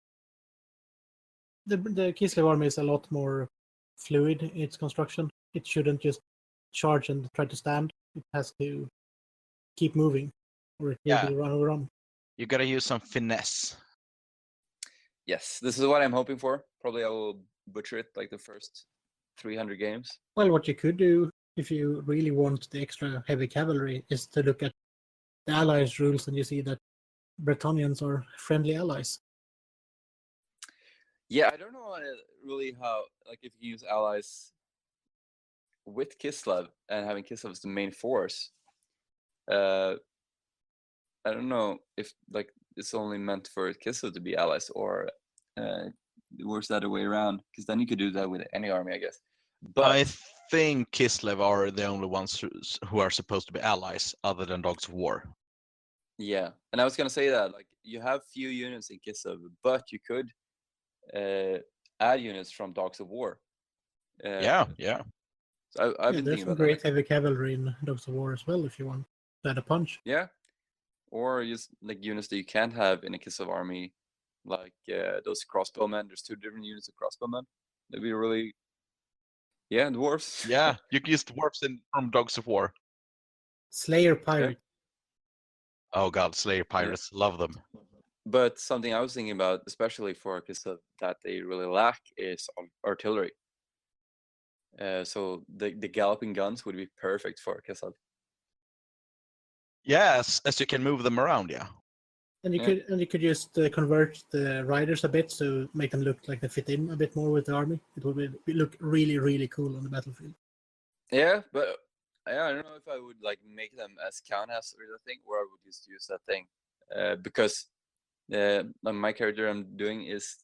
The Kislev army is a lot more fluid in its construction. It shouldn't just charge and try to stand. It has to keep moving, or it will be run overrun.
You gotta use some finesse.
Yes, this is what I'm hoping for. Probably I will butcher it like the first 300 games.
Well, what you could do if you really want the extra heavy cavalry is to look at the allies rules, and you see that Bretonians are friendly allies.
Yeah, I don't know really how, like, if you use allies with Kislev and having Kislev as the main force. I don't know if like it's only meant for Kislev to be allies, or it works the other way around, because then you could do that with any army, I guess. But
I think Kislev are the only ones who are supposed to be allies, other than Dogs of War.
yeah, and I was gonna say that, like, you have few units in Kislev, but you could add units from Dogs of War.
Yeah.
So I've been
there's
thinking
some
about that.
great heavy cavalry in Dogs of War as well if you want to add a punch.
Yeah, or just like units that you can't have in a Kislev army, like those crossbowmen. There's 2 different units of crossbowmen. That'd be really, dwarves.
Yeah, you can use dwarves from Dogs of War.
Slayer Pirate.
Oh god, Slayer Pirates, love them.
But something I was thinking about, especially for Kislev, that they really lack is artillery. So the galloping guns would be perfect for Kislev.
Yes, as you can move them around, yeah.
And you
Yeah.
could just convert the riders a bit to make them look like they fit in a bit more with the army. It would look really, really cool on the battlefield.
Yeah, but I don't know if I would like make them as counters or the thing, or I would just use that thing, because my character I'm doing is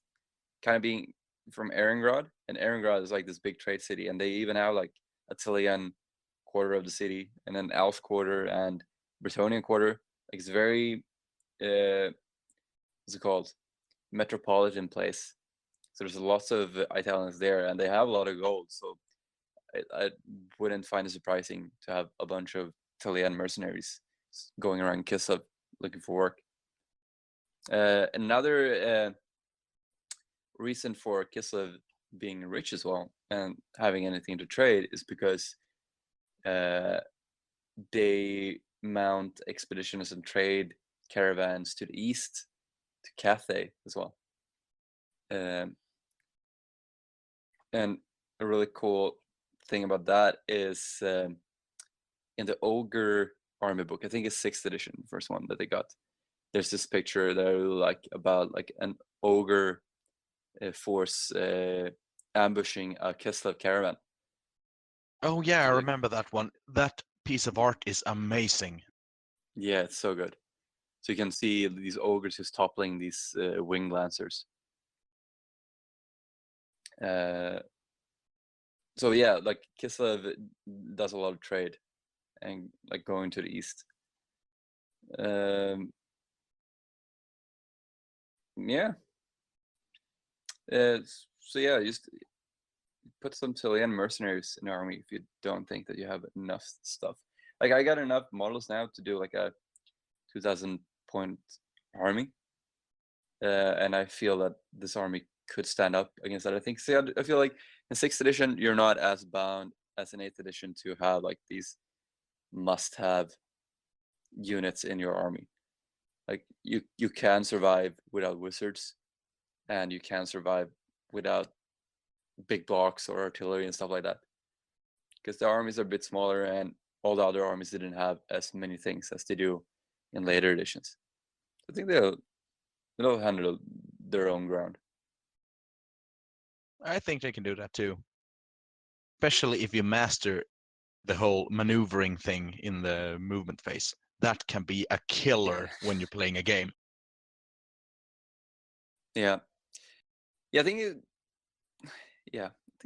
kind of being from Erengrad, and Erengrad is like this big trade city, and they even have like Attilian quarter of the city, and then Elf quarter and Bretonnian quarter. Like it's very what's it called, metropolitan place. So there's lots of Italians there, and they have a lot of gold. So I wouldn't find it surprising to have a bunch of Italian mercenaries going around Kislev looking for work. Another reason for Kislev being rich as well and having anything to trade is because they mount expeditions and trade caravans to the east, to Cathay as well. And a really cool thing about that is in the Ogre army book, I think it's 6th edition, the first one that they got, there's this picture that I really like about like an ogre force ambushing a Kislev caravan.
Oh yeah, I
So
remember that one. That piece of art is amazing.
yeah, it's so good. So you can see these ogres just toppling these winged lancers. So yeah, like Kislev does a lot of trade and like going to the east. Yeah. So yeah, just put some Chilean mercenaries in the army if you don't think that you have enough stuff. Like I got enough models now to do like a 2,000 point army, and I feel that this army could stand up against that. I think. See, I feel like in 6th edition you're not as bound as in 8th edition to have like these must-have units in your army. Like you can survive without wizards, and you can survive without big blocks or artillery and stuff like that, because the armies are a bit smaller and all the other armies didn't have as many things as they do in later editions. I think they'll handle their own ground.
I think they can do that too. Especially if you master the whole maneuvering thing in the movement phase. That can be a killer when you're playing a game.
Yeah, I think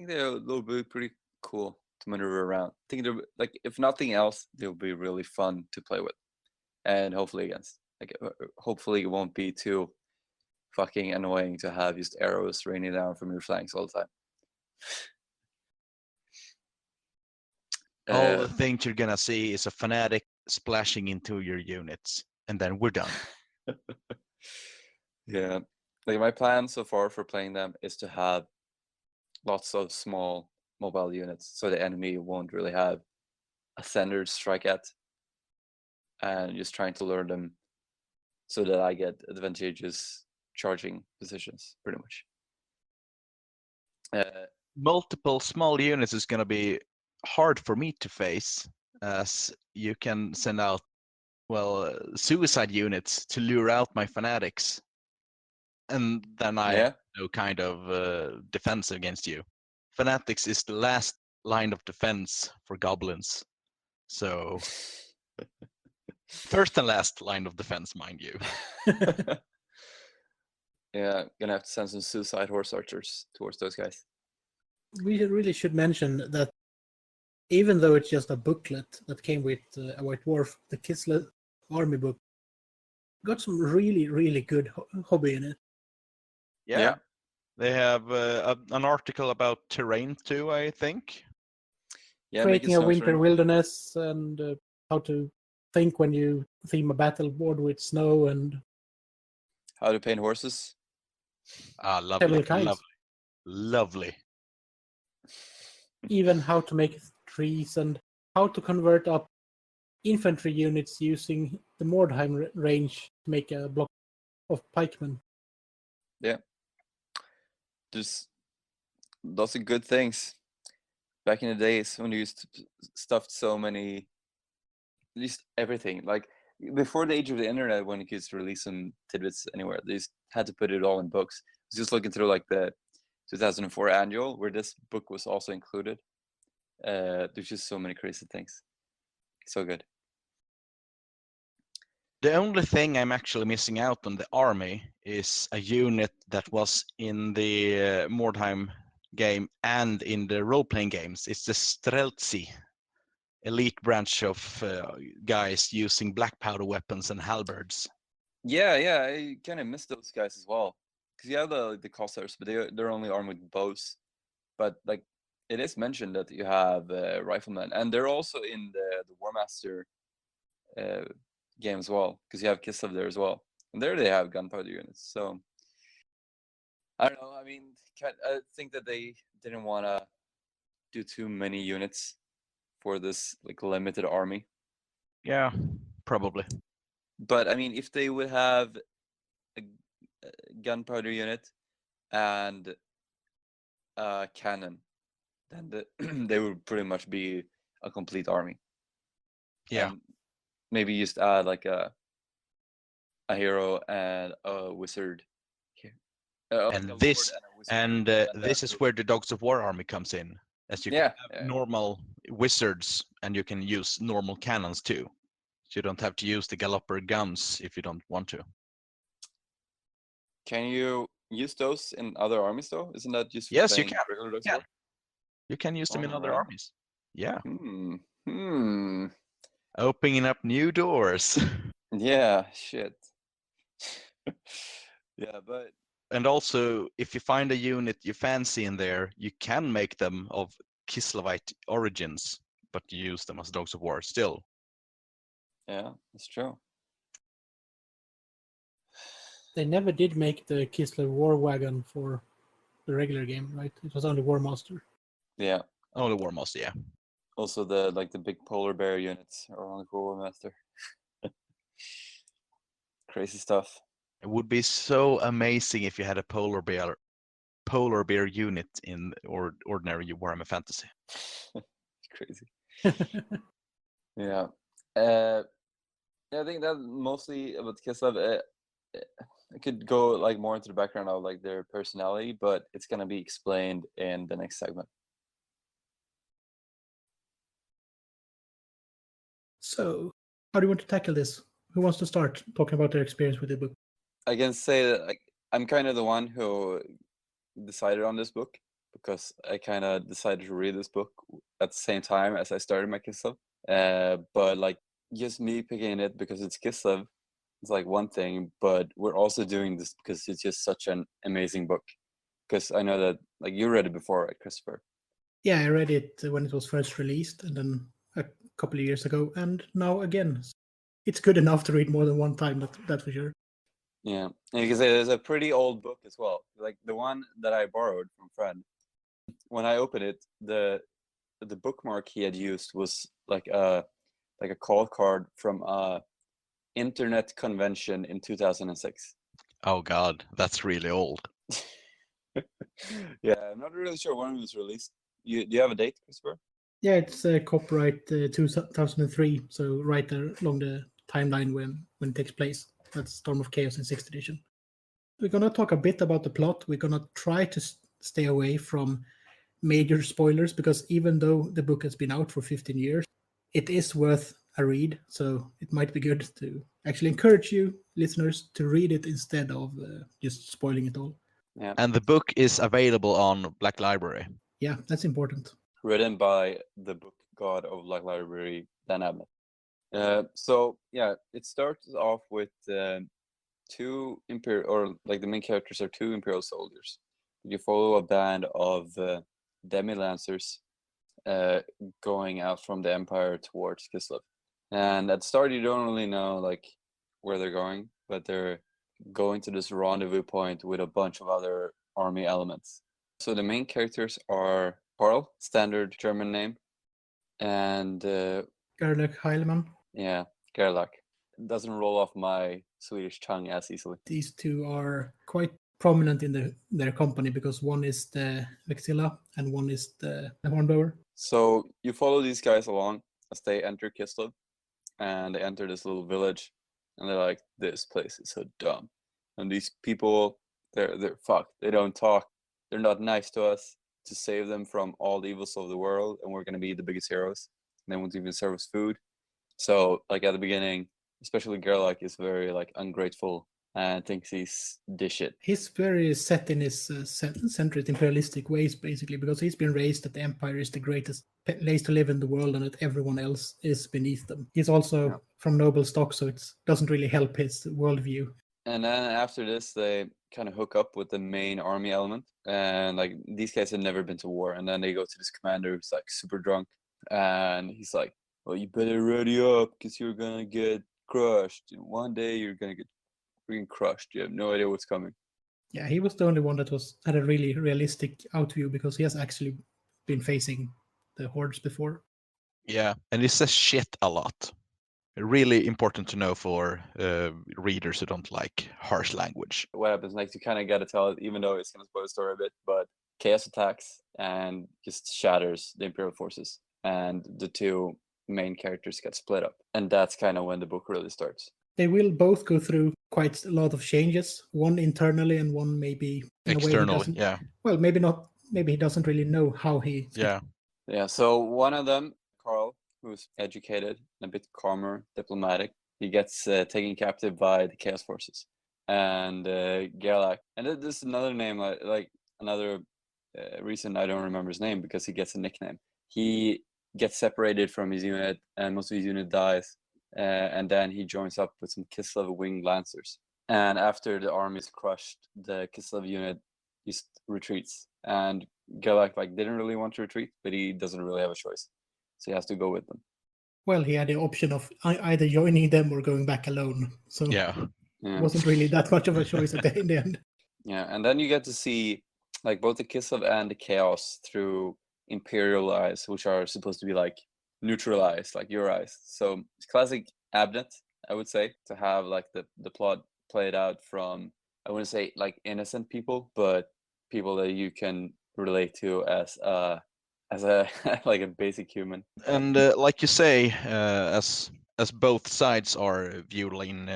they'll be pretty cool to maneuver around. I think they're like, if nothing else, they'll be really fun to play with, and hopefully against. Like, hopefully it won't be too fucking annoying to have just arrows raining down from your flanks all the time.
All the things you're gonna see is a fanatic splashing into your units, and then we're done.
Yeah, like my plan so far for playing them is to have lots of small mobile units, so the enemy won't really have a center to strike at, and just trying to learn them so that I get advantageous charging positions, pretty much.
Multiple small units is gonna be hard for me to face, as you can send out suicide units to lure out my fanatics, and then I have no kind of defense against you. Fanatics is the last line of defense for goblins, so first and last line of defense, mind you.
Yeah, gonna have to send some suicide horse archers towards those guys.
We really should mention that even though it's just a booklet that came with a White Dwarf, the Kislev army book got some really, really good hobby in it.
Yeah. They have an article about terrain too, I think.
Yeah, make
creating a winter
snowstorm.
wilderness and how to think when you theme a battle board with snow and
How to paint horses.
Lovely,
several kinds.
lovely.
Even how to make trees and how to convert up infantry units using the Mordheim range to make a block of pikemen.
Yeah. Just lots of good things. Back in the days when you used to stuffed so many, at least everything. Like before the age of the internet, when you could just release some tidbits anywhere, they just had to put it all in books. I was just looking through like the 2004 annual, where this book was also included. There's just so many crazy things. So good.
The only thing I'm actually missing out on the army is a unit that was in the Mordheim game and in the role-playing games. It's the Streltsy, elite branch of guys using black powder weapons and halberds.
Yeah, I kind of missed those guys as well. Because you have the Cossars, but they're only armed with bows. But like it is mentioned that you have riflemen, and they're also in the War Master game as well, because you have Kislev there as well, and there they have gunpowder units. So I don't know. I mean, I think that they didn't want to do too many units for this like limited army.
Yeah, probably.
But I mean, if they would have a gunpowder unit and a cannon, then they would pretty much be a complete army.
Yeah.
And maybe just add like a hero and a wizard.
And
like
this
and
this is where the Dogs of War army comes in, as you can have normal wizards and you can use normal cannons too. So you don't have to use the galloper guns if you don't want to.
Can you use those in other armies though? Isn't that just for
Yes, you
playing
can.
regular Dogs of
Yeah.
War?
You can use them in other
Alright.
armies. Yeah. Opening up new doors.
Yeah, shit. Yeah, but
And also, if you find a unit you fancy in there, you can make them of Kislevite origins, but you use them as Dogs of War still.
yeah, that's true.
They never did make the Kislev War Wagon for the regular game, right? It was only War Master.
Yeah.
Only War Master, yeah.
Also the big polar bear units are on the War Master. Crazy stuff.
It would be so amazing if you had a polar bear unit in ordinary Warhammer Fantasy.
Crazy. Yeah. I think that mostly about Kislev. I could go like more into the background of like their personality, but it's gonna be explained in the next segment.
So, how do you want to tackle this? Who wants to start talking about their experience with the book?
I can say that like, I'm kind of the one who decided on this book, because I kind of decided to read this book at the same time as I started my Kislev. But like just me picking it because it's Kislev, it's like one thing, but we're also doing this because it's just such an amazing book. Because I know that like you read it before, right, Christopher?
Yeah, I read it when it was first released, and then a couple of years ago, and now again. It's good enough to read more than one time, that's for sure.
Yeah, and you can say there's a pretty old book as well. Like the one that I borrowed from a friend. When I opened it, the bookmark he had used was like a call card from a internet convention in 2006.
Oh god, that's really old.
Yeah, I'm not really sure when it was released. Do you have a date, Christopher?
Yeah, it's copyright 2003, so right there along the timeline when it takes place. That's Storm of Chaos in 6th edition. We're going to talk a bit about the plot. We're going to try to stay away from major spoilers, because even though the book has been out for 15 years, it is worth a read. So it might be good to actually encourage you, listeners, to read it instead of just spoiling it all.
Yeah.
And the book is available on Black Library.
Yeah, that's important.
Written by the book god of Black Library, Dan Abnett. So yeah, it starts off with two imperial, or like the main characters are two imperial soldiers. You follow a band of demi lancers going out from the Empire towards Kislev. And at the start, you don't really know like where they're going, but they're going to this rendezvous point with a bunch of other army elements. So the main characters are Karl, standard German name, and
Gerlach Heilmann.
yeah, Gerlach. Doesn't roll off my Swedish tongue as easily.
These two are quite prominent in their company because one is the Vexilla and one is the Hornblower.
So you follow these guys along as they enter Kislev, and they enter this little village, and they're like, "This place is so dumb," and these people, they're fucked. They don't talk. They're not nice to us to save them from all the evils of the world, and we're gonna be the biggest heroes. And they won't even serve us food. So like at the beginning, especially Gerlach is very like ungrateful and thinks he's this shit.
He's very set in his centrist imperialistic ways, basically, because he's been raised that the Empire is the greatest place to live in the world and that everyone else is beneath them. He's also from noble stock, so it doesn't really help his worldview.
And then after this, they kind of hook up with the main army element, and like these guys have never been to war. And then they go to this commander who's like super drunk, and he's like, "Well, you better ready up because you're gonna get crushed. One day you're gonna get freaking crushed. You have no idea what's coming."
Yeah, he was the only one that had a really realistic outview because he has actually been facing the hordes before.
Yeah, and he says shit a lot. Really important to know for readers who don't like harsh language.
What happens next, you kind of got to tell it, even though it's going to spoil the story a bit, but chaos attacks and just shatters the Imperial forces, and the two main characters get split up. And that's kind of when the book really starts.
They will both go through quite a lot of changes, one internally and one maybe in
externally,
a way he doesn't.
Yeah.
Well, maybe not. Maybe he doesn't really know how he.
Yeah.
Yeah. So one of them, Karl, who's educated, a bit calmer, diplomatic, he gets taken captive by the Chaos Forces. And Gerlach, and this is another name, like another reason I don't remember his name, because he gets a nickname. He gets separated from his unit, and most of his unit dies. And then he joins up with some Kislev winged lancers. And after the army is crushed, the Kislev unit just retreats. And Gerlach like didn't really want to retreat, but he doesn't really have a choice, so he has to go with them.
Well, he had the option of either joining them or going back alone. So
Yeah.
it wasn't really that much of a choice in the end.
Yeah, and then you get to see like both the Kislev and the Chaos through Imperial eyes, which are supposed to be like neutral eyes, like your eyes. So it's classic Abnett, I would say, to have like the plot played out from, I wouldn't say like innocent people, but people that you can relate to as a like a basic human.
And like you say, as both sides are viewed in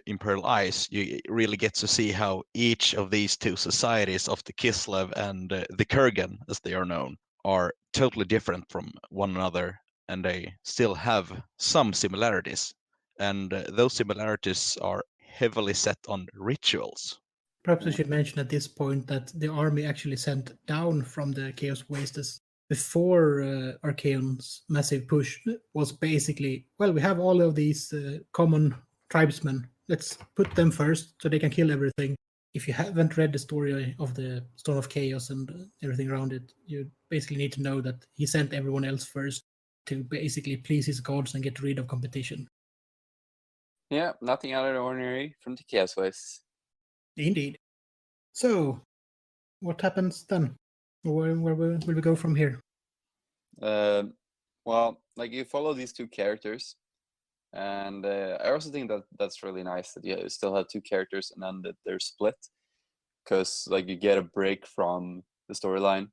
Imperial eyes, you really get to see how each of these two societies of the Kislev and the Kurgan, as they are known, are totally different from one another, and they still have some similarities. And those similarities are heavily set on rituals.
Perhaps I should mention at this point that the army actually sent down from the Chaos Wastes before Archaon's massive push was basically, well, we have all of these common tribesmen. Let's put them first so they can kill everything. If you haven't read the story of the Storm of Chaos and everything around it, you basically need to know that he sent everyone else first to basically please his gods and get rid of competition.
Yeah, nothing out of the ordinary from the Chaos Wastes.
Indeed. So, what happens then? Where will we go from here?
Well, like you follow these two characters, and I also think that that's really nice that you still have two characters and then that they're split, because like you get a break from the storyline.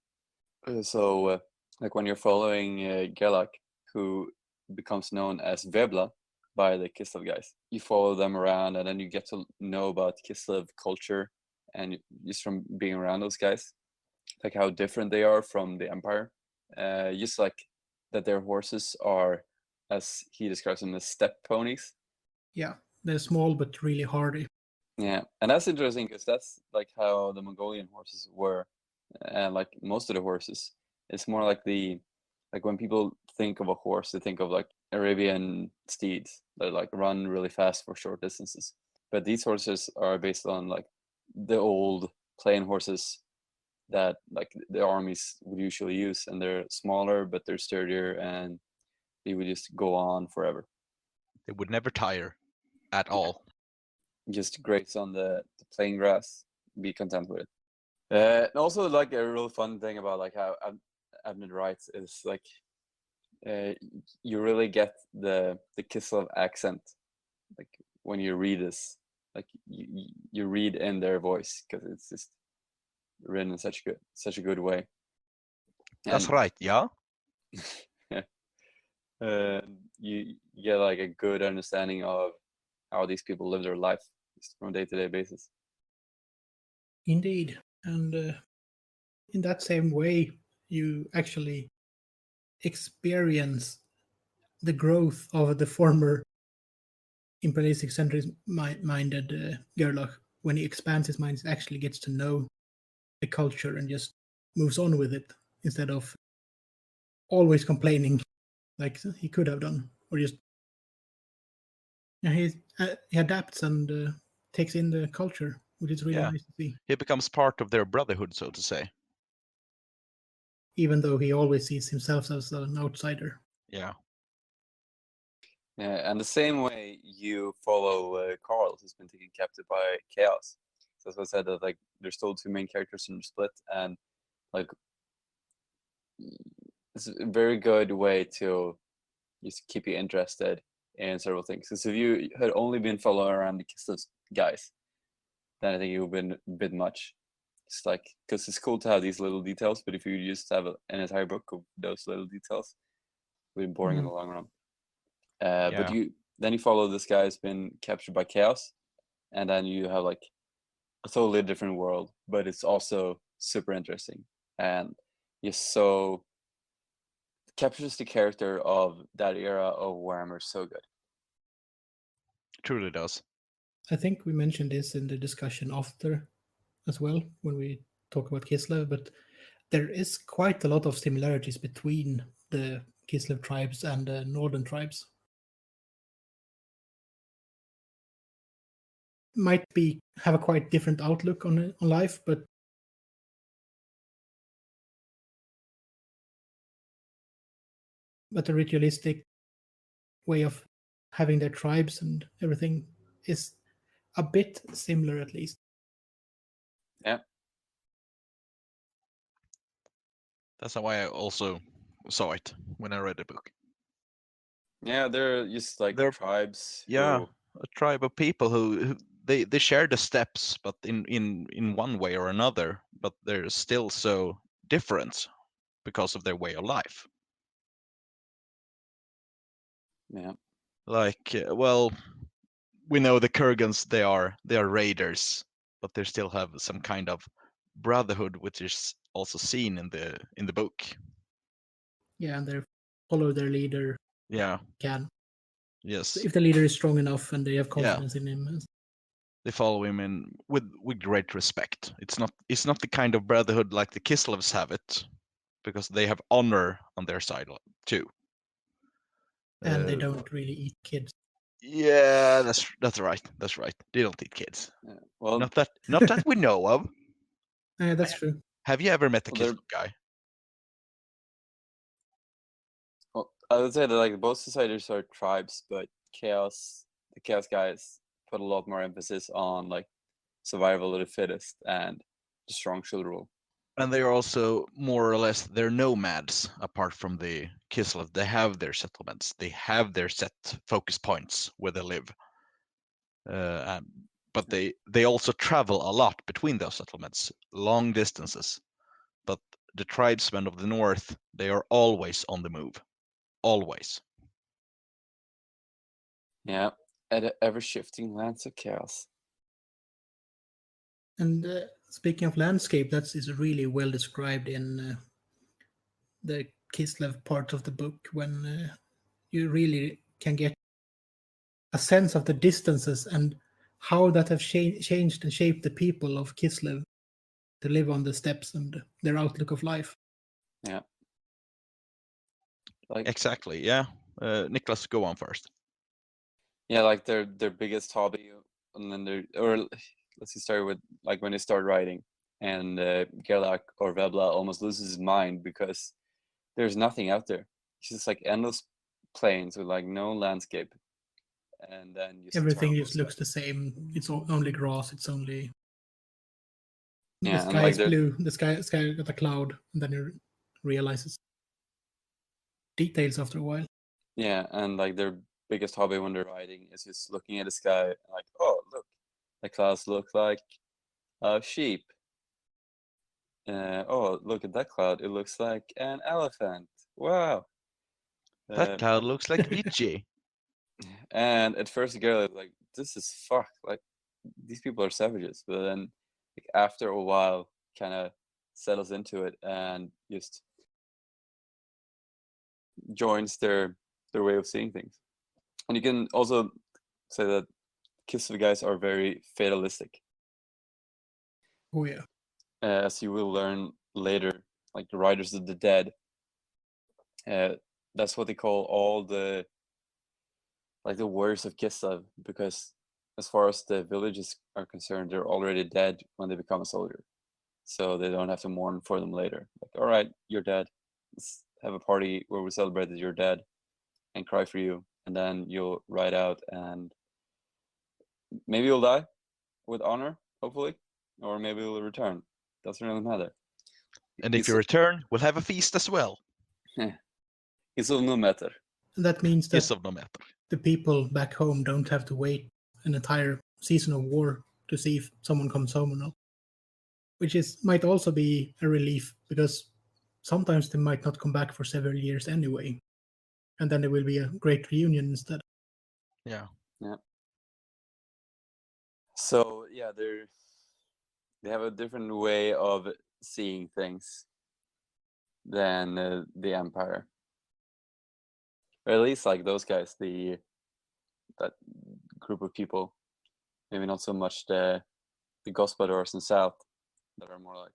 So like when you're following Gerlach, who becomes known as Vebla by the Kislev guys, you follow them around, and then you get to know about Kislev culture, and just from being around those guys, like how different they are from the Empire. Just like that their horses are, as he describes them, as steppe ponies.
Yeah, they're small but really hardy.
Yeah, and that's interesting because that's like how the Mongolian horses were, and like most of the horses, it's more like like when people think of a horse, they think of like Arabian steeds that like run really fast for short distances. But these horses are based on like the old plain horses that like the armies would usually use, and they're smaller but they're sturdier, and they would just go on forever.
They would never tire at all.
Just graze on the plain grass, be content with it. And also, like a real fun thing about like how Abnett writes is like you really get the Kislev accent, like when you read this, like you read in their voice because it's just written in such a good way.
That's right, yeah.
You get like a good understanding of how these people live their life on a day-to-day basis.
Indeed. And in that same way, you actually experience the growth of the former imperialistic centrist-minded Gerlach. When he expands his mind, he actually gets to know the culture and just moves on with it instead of always complaining like he could have done, or just he adapts and takes in the culture, which is really nice to see.
He becomes part of their brotherhood, so to say.
Even though he always sees himself as an outsider.
Yeah.
Yeah, and the same way you follow Carl, who's been taken captive by Chaos. So that's what I said, that like there's still two main characters in the split, and like it's a very good way to just keep you interested in several things. Because if you had only been following around the Kislev guys, then I think it would have been a bit much. It's like, because it's cool to have these little details, but if you just have an entire book of those little details, it would be boring in the long run. But then you follow this guy who's been captured by Chaos, and then you have like a totally different world, but it's also super interesting, and just so captures the character of that era of Warhammer so good.
Truly does.
I think we mentioned this in the discussion after as well when we talk about Kislev, but there is quite a lot of similarities between the Kislev tribes and the northern tribes. Might have a quite different outlook on life, but a ritualistic way of having their tribes and everything is a bit similar, at least.
Yeah.
That's how I also saw it when I read the book.
Yeah, they're just like
They're
tribes.
a tribe of people who they share the steps, but in one way or another, but they're still so different because of their way of life.
Yeah.
Like, well, we know the Kurgans, they are raiders, but they still have some kind of brotherhood, which is also seen in the book.
Yeah, and they follow their leader.
Yeah.
Can.
Yes.
So if the leader is strong enough and they have confidence in him,
they follow him with great respect. It's not the kind of brotherhood like the Kislevs have it, because they have honor on their side too.
And they don't really eat kids.
Yeah, that's right. That's right. They don't eat kids.
Yeah. Well,
not that we know of.
That's true.
Have you ever met a Kislev guy?
Well, I would say that like both societies are tribes, but the Chaos guys put a lot more emphasis on like survival of the fittest and the strong should rule.
And they are also more or less, they're nomads apart from the Kislev. They have their settlements. They have their set focus points where they live. But they also travel a lot between those settlements, long distances. But the tribesmen of the north, they are always on the move. Always.
Yeah, at an ever-shifting lands of chaos.
And speaking of landscape, that is really well described in the Kislev part of the book, when you really can get a sense of the distances and how that have changed and shaped the people of Kislev to live on the steppes and their outlook of life.
Yeah. Like
exactly, yeah. Niklas, go on first.
Yeah, like their biggest hobby, and then let's start with like when they start writing. and Gerlach or Vebla almost loses his mind because there's nothing out there. It's just like endless plains with like no landscape, and then just
Everything
terrible
just looks
stuff.
the same. It's only grass. It's only the
Yeah, and
sky
like
is blue. The sky got a cloud, and then you realizes details after a while.
yeah, and like their biggest hobby when they're riding is just looking at the sky, like, oh look, the clouds look like sheep. Oh, look at that cloud. It looks like an elephant. Wow.
That cloud looks like Vici.
And at first, the girl is like, "This is fuck. Like, these people are savages." But then, like, after a while, kind of settles into it and just joins their way of seeing things. And you can also say that Kislev guys are very fatalistic,
Oh yeah.
as you will learn later. Like the Riders of the Dead, that's what they call all the warriors of Kislev, because as far as the villages are concerned, they're already dead when they become a soldier, so they don't have to mourn for them later. Like, all right, you're dead. Let's have a party where we celebrate that you're dead and cry for you, and then you'll ride out and maybe you'll die with honor, hopefully, or maybe you'll return. Doesn't really matter.
And if you return, we'll have a feast as well.
It's of no matter.
And that means that
Is of no matter.
the people back home don't have to wait an entire season of war to see if someone comes home or not. Which might also be a relief, because sometimes they might not come back for several years anyway. And then there will be a great reunion instead.
Yeah.
So yeah, they have a different way of seeing things than the Empire, or at least like those guys, that group of people. Maybe not so much the Gospodars in South, that are more like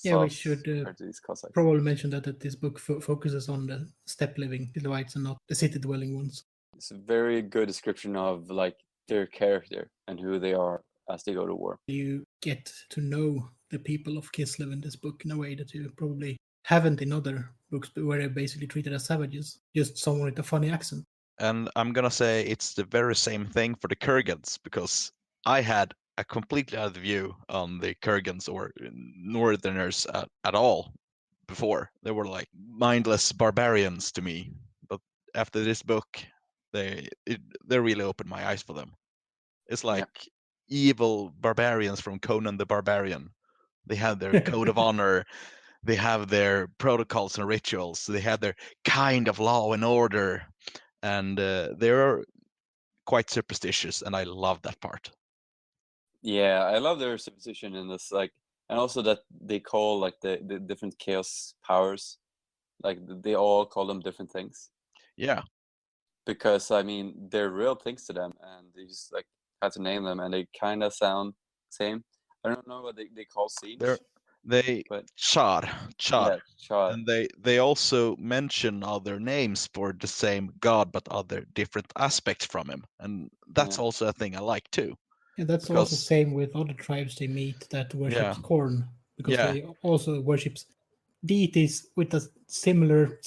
Yeah, we
Slavs
should
compared to these Cossacks.
probably mention that this book focuses on the steppe living Ilovites and not the city dwelling ones.
It's a very good description of like their character and who they are as they go to war.
You get to know the people of Kislev in this book in a way that you probably haven't in other books, where they're basically treated as savages, just someone with a funny accent.
And I'm gonna say it's the very same thing for the Kurgans, because I had a completely other view on the Kurgans or Northerners at all before. They were like mindless barbarians to me, but after this book, they really opened my eyes for them. It's like evil barbarians from Conan the Barbarian. They have their code of honor. They have their protocols and rituals. They have their kind of law and order, and they're quite superstitious, and I love that part.
Yeah, I love their superstition in this, like, and also that they call like the different chaos powers, like they all call them different things.
Yeah,
because I mean they're real things to them, and they just like had to name them, and they kind of sound same. I don't know what they call siege. But
Char,
yeah, Char.
and they also mention other names for the same god, but other different aspects from him, and that's also a thing I like too.
Yeah, that's also same with other tribes they meet that worships corn, because they also worships deities with a similar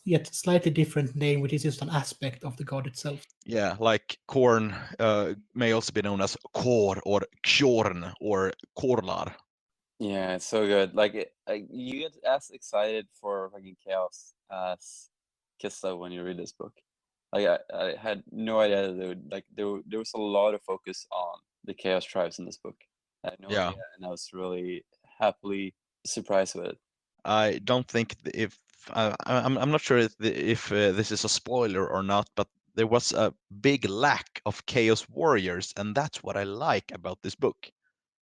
yet slightly different name, which is just an aspect of the god itself.
Yeah, like corn may also be known as Kor or Kjorn or Korlar.
Yeah, it's so good. Like you get as excited for fucking chaos as Kislev when you read this book. Like I had no idea that they would, like there was a lot of focus on the chaos tribes in this book. I had no idea, and I was really happily surprised with it.
I don't think if I'm not sure if this is a spoiler or not, but there was a big lack of chaos warriors, and that's what I like about this book.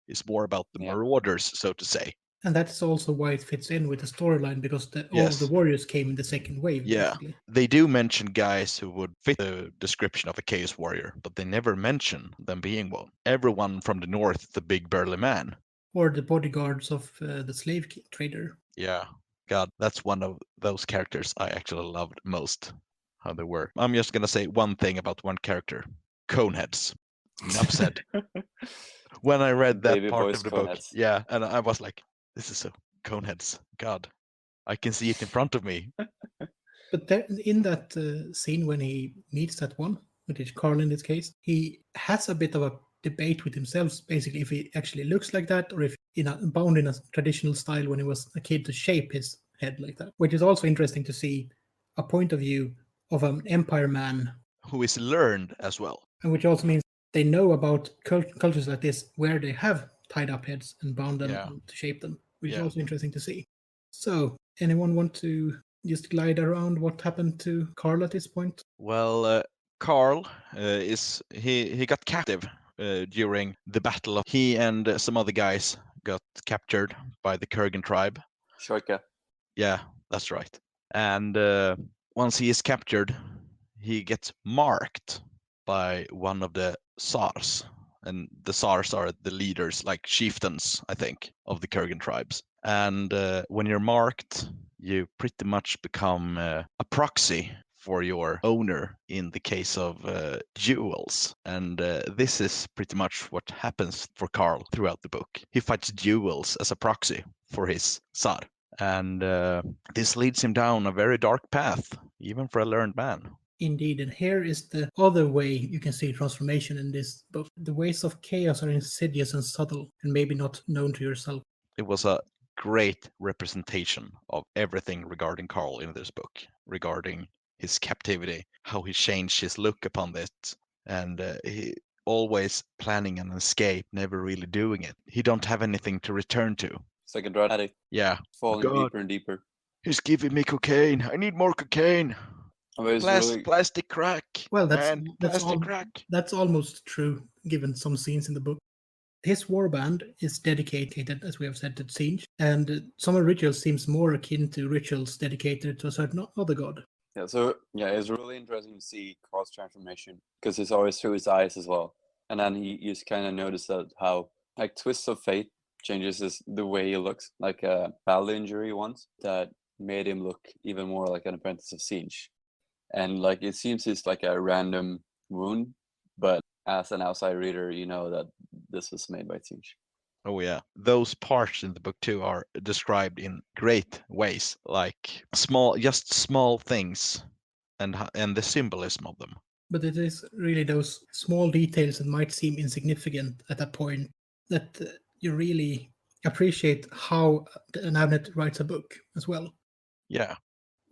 It's more about the marauders, so to say.
And that's also why it fits in with the storyline, because all of the warriors came in the second wave.
Yeah,
basically.
they do mention guys who would fit the description of a chaos warrior, but they never mention them being one. Everyone from the north, the big burly man.
Or the bodyguards of the slave trader.
Yeah, God, that's one of those characters I actually loved most, how they were. I'm just gonna say one thing about one character. Coneheads. Enough said. When I read that
Baby
part
boys
of the book,
coneheads.
yeah, and I was like, This is so Coneheads. God, I can see it in front of me.
But there, in that scene when he meets that one, which is Carl in this case, he has a bit of a debate with himself, basically, if he actually looks like that or if bound in a traditional style when he was a kid to shape his head like that. Which is also interesting to see a point of view of an empire man,
Who is learned as well.
and which also means they know about cultures like this where they have tied up heads and bound them
Yeah.
to shape them, which is
Yeah.
also interesting to see. So, anyone want to just glide around what happened to Carl at this point?
Well, Carl he got captive during the battle. He and some other guys got captured by the Kurgan tribe.
Shoika.
Yeah, that's right. And once he is captured, he gets marked by one of the Tsars. And the Tsars are the leaders, like chieftains, I think, of the Kurgan tribes. And when you're marked, you pretty much become a proxy for your owner in the case of duels. And this is pretty much what happens for Carl throughout the book. He fights duels as a proxy for his Tsar. And this leads him down a very dark path, even for a learned man.
Indeed, and here is the other way you can see transformation in this book. The ways of chaos are insidious and subtle, and maybe not known to yourself.
It was a great representation of everything regarding Carl in this book, regarding his captivity, how he changed his look upon it, and he always planning an escape, never really doing it. He don't have anything to return to.
It's like a drug addict
Yeah,
falling
God.
deeper and deeper.
He's giving me cocaine. I need more cocaine.
But it's really
Plastic crack.
Well,
Man, plastic crack.
that's almost true, given some scenes in the book. His warband is dedicated, as we have said, to Singe, and some of the rituals seems more akin to rituals dedicated to a certain other god.
Yeah, so yeah, it's really interesting to see Carl's transformation because it's always through his eyes as well. And then you just kind of notice that how like twists of fate changes the way he looks, like a battle injury once that made him look even more like an apprentice of Siege. And like it seems it's like a random wound, but as an outside reader, you know that this was made by Siege.
Oh yeah, those parts in the book too are described in great ways, like small things, and the symbolism of them.
But it is really those small details that might seem insignificant at that point that you really appreciate how Dan Abnett writes a book as well.
Yeah,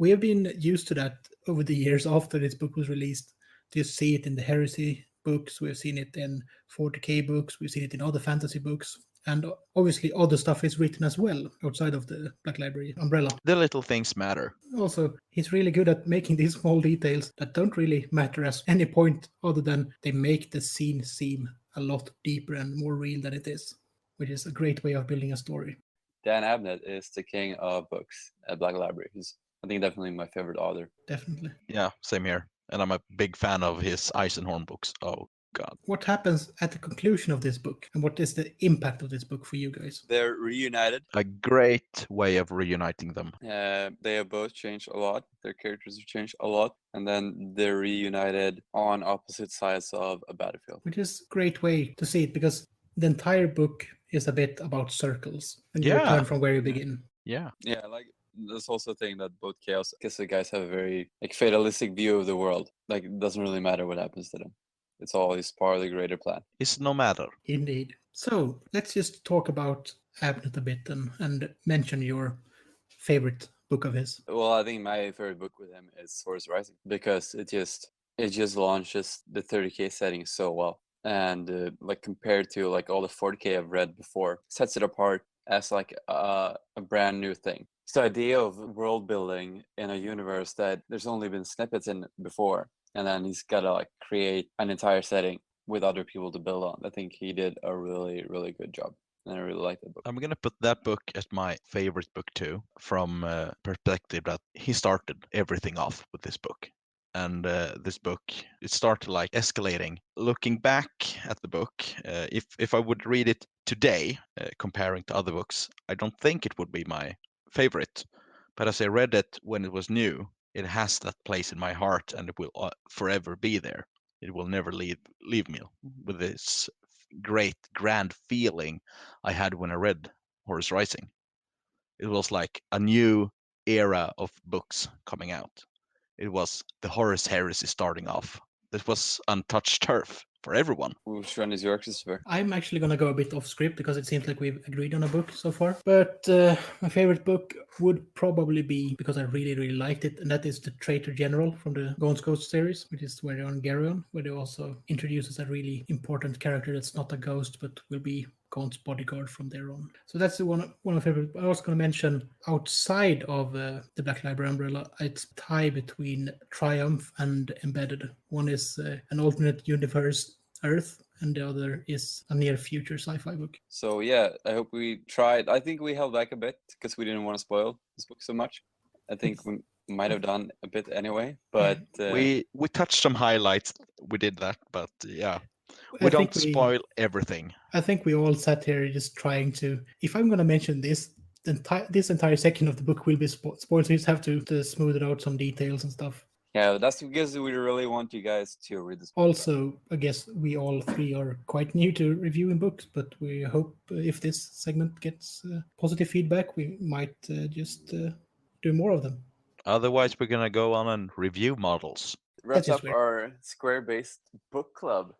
We have been used to that over the years after this book was released. To see it in the Heresy books, we've seen it in 40k books, we've seen it in other fantasy books, and obviously other stuff is written as well outside of the Black Library umbrella.
the little things matter.
Also, he's really good at making these small details that don't really matter at any point other than they make the scene seem a lot deeper and more real than it is, which is a great way of building a story.
Dan Abnett is the king of books at Black Library. He's, I think, definitely my favorite author.
Definitely.
Yeah, same here. And I'm a big fan of his Eisenhorn books. Oh God.
What happens at the conclusion of this book, and what is the impact of this book for you guys?
They're reunited.
A great way of reuniting them.
They have both changed a lot. Their characters have changed a lot. And then they're reunited on opposite sides of a battlefield.
Which is a great way to see it, because the entire book is a bit about circles, and you return from where you begin.
Yeah.
Yeah, like there's also a thing that both Chaos Kislev guys have a very like fatalistic view of the world. Like it doesn't really matter what happens to them. It's always part of the greater plan.
It's no matter.
Indeed. So let's just talk about Abnett a bit and mention your favorite book of his.
Well, I think my favorite book with him is Horus Rising because it just launches the 30k setting so well, and like compared to like all the 40k I've read before, sets it apart as like a brand new thing. It's the idea of world building in a universe that there's only been snippets in before, and then he's got to like create an entire setting with other people to build on. I think he did a really, really good job. And I really like that book.
I'm gonna put that book as my favorite book too, from perspective that he started everything off with this book. And this book, it started like escalating. Looking back at the book, if I would read it today, comparing to other books, I don't think it would be my favorite. But as I read it when it was new, it has that place in my heart, and it will forever be there. It will never leave me with this great grand feeling I had when I read Horus Rising. it was like a new era of books coming out. It was the Horus Heresy starting off. This was untouched turf for everyone.
Which one is your Christopher?
I'm actually going to go a bit off script because it seems like we've agreed on a book so far. But my favorite book would probably be, because I really, really liked it, and that is The Traitor General from the Gaunt's Ghost series, which is where they're on Geryon, where they also introduces a really important character that's not a ghost, but will be Gaunt's bodyguard from there on. So that's one of my favorite. I was going to mention outside of the Black Library umbrella, it's a tie between Triumph and Embedded. One is an alternate universe Earth, and the other is a near future sci-fi book.
So yeah, I hope we tried. I think we held back a bit because we didn't want to spoil this book so much. I think we might have done a bit anyway, but
We touched some highlights. We did that, but yeah,
I
we don't
think
spoil everything.
I think we all sat here just trying to. If I'm going to mention this, this entire section of the book will be spoiled. So you just have to smooth it out some details and stuff.
yeah, that's because we really want you guys to read this book.
Also, I guess we all three are quite new to reviewing books, but we hope if this segment gets positive feedback, we might just do more of them.
Otherwise, we're gonna go on and review models.
Wraps
is
up
weird.
our Squarebased Book Club.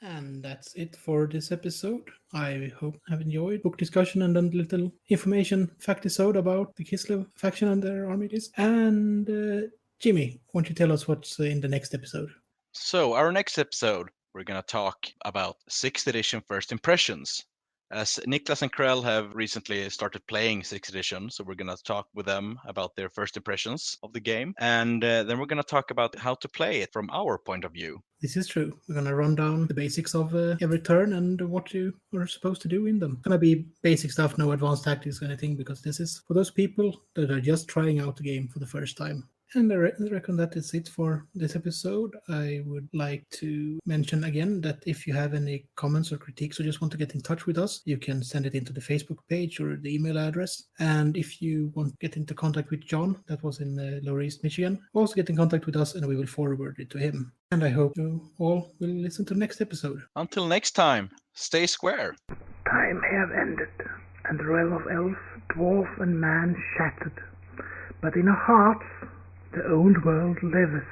And that's it for this episode. I hope you have enjoyed book discussion and then little information fact episode about the Kislev faction and their armies. And Jimmy, why don't you tell us what's in the next episode?
So, our next episode, we're gonna talk about 6th edition first impressions. As Niklas and Krell have recently started playing 6th edition, so we're going to talk with them about their first impressions of the game. And then we're going to talk about how to play it from our point of view.
This is true. We're going to run down the basics of every turn and what you are supposed to do in them. It's going to be basic stuff, no advanced tactics or anything, because this is for those people that are just trying out the game for the first time. And I reckon that is it for this episode. I would like to mention again that if you have any comments or critiques or just want to get in touch with us, you can send it into the Facebook page or the email address. And if you want to get into contact with John, that was in Lower East Michigan, also get in contact with us and we will forward it to him. And I hope you all will listen to the next episode.
Until next time, stay square.
Time have ended, and the realm of elf, dwarf, and man shattered. But in our hearts, the old world liveth.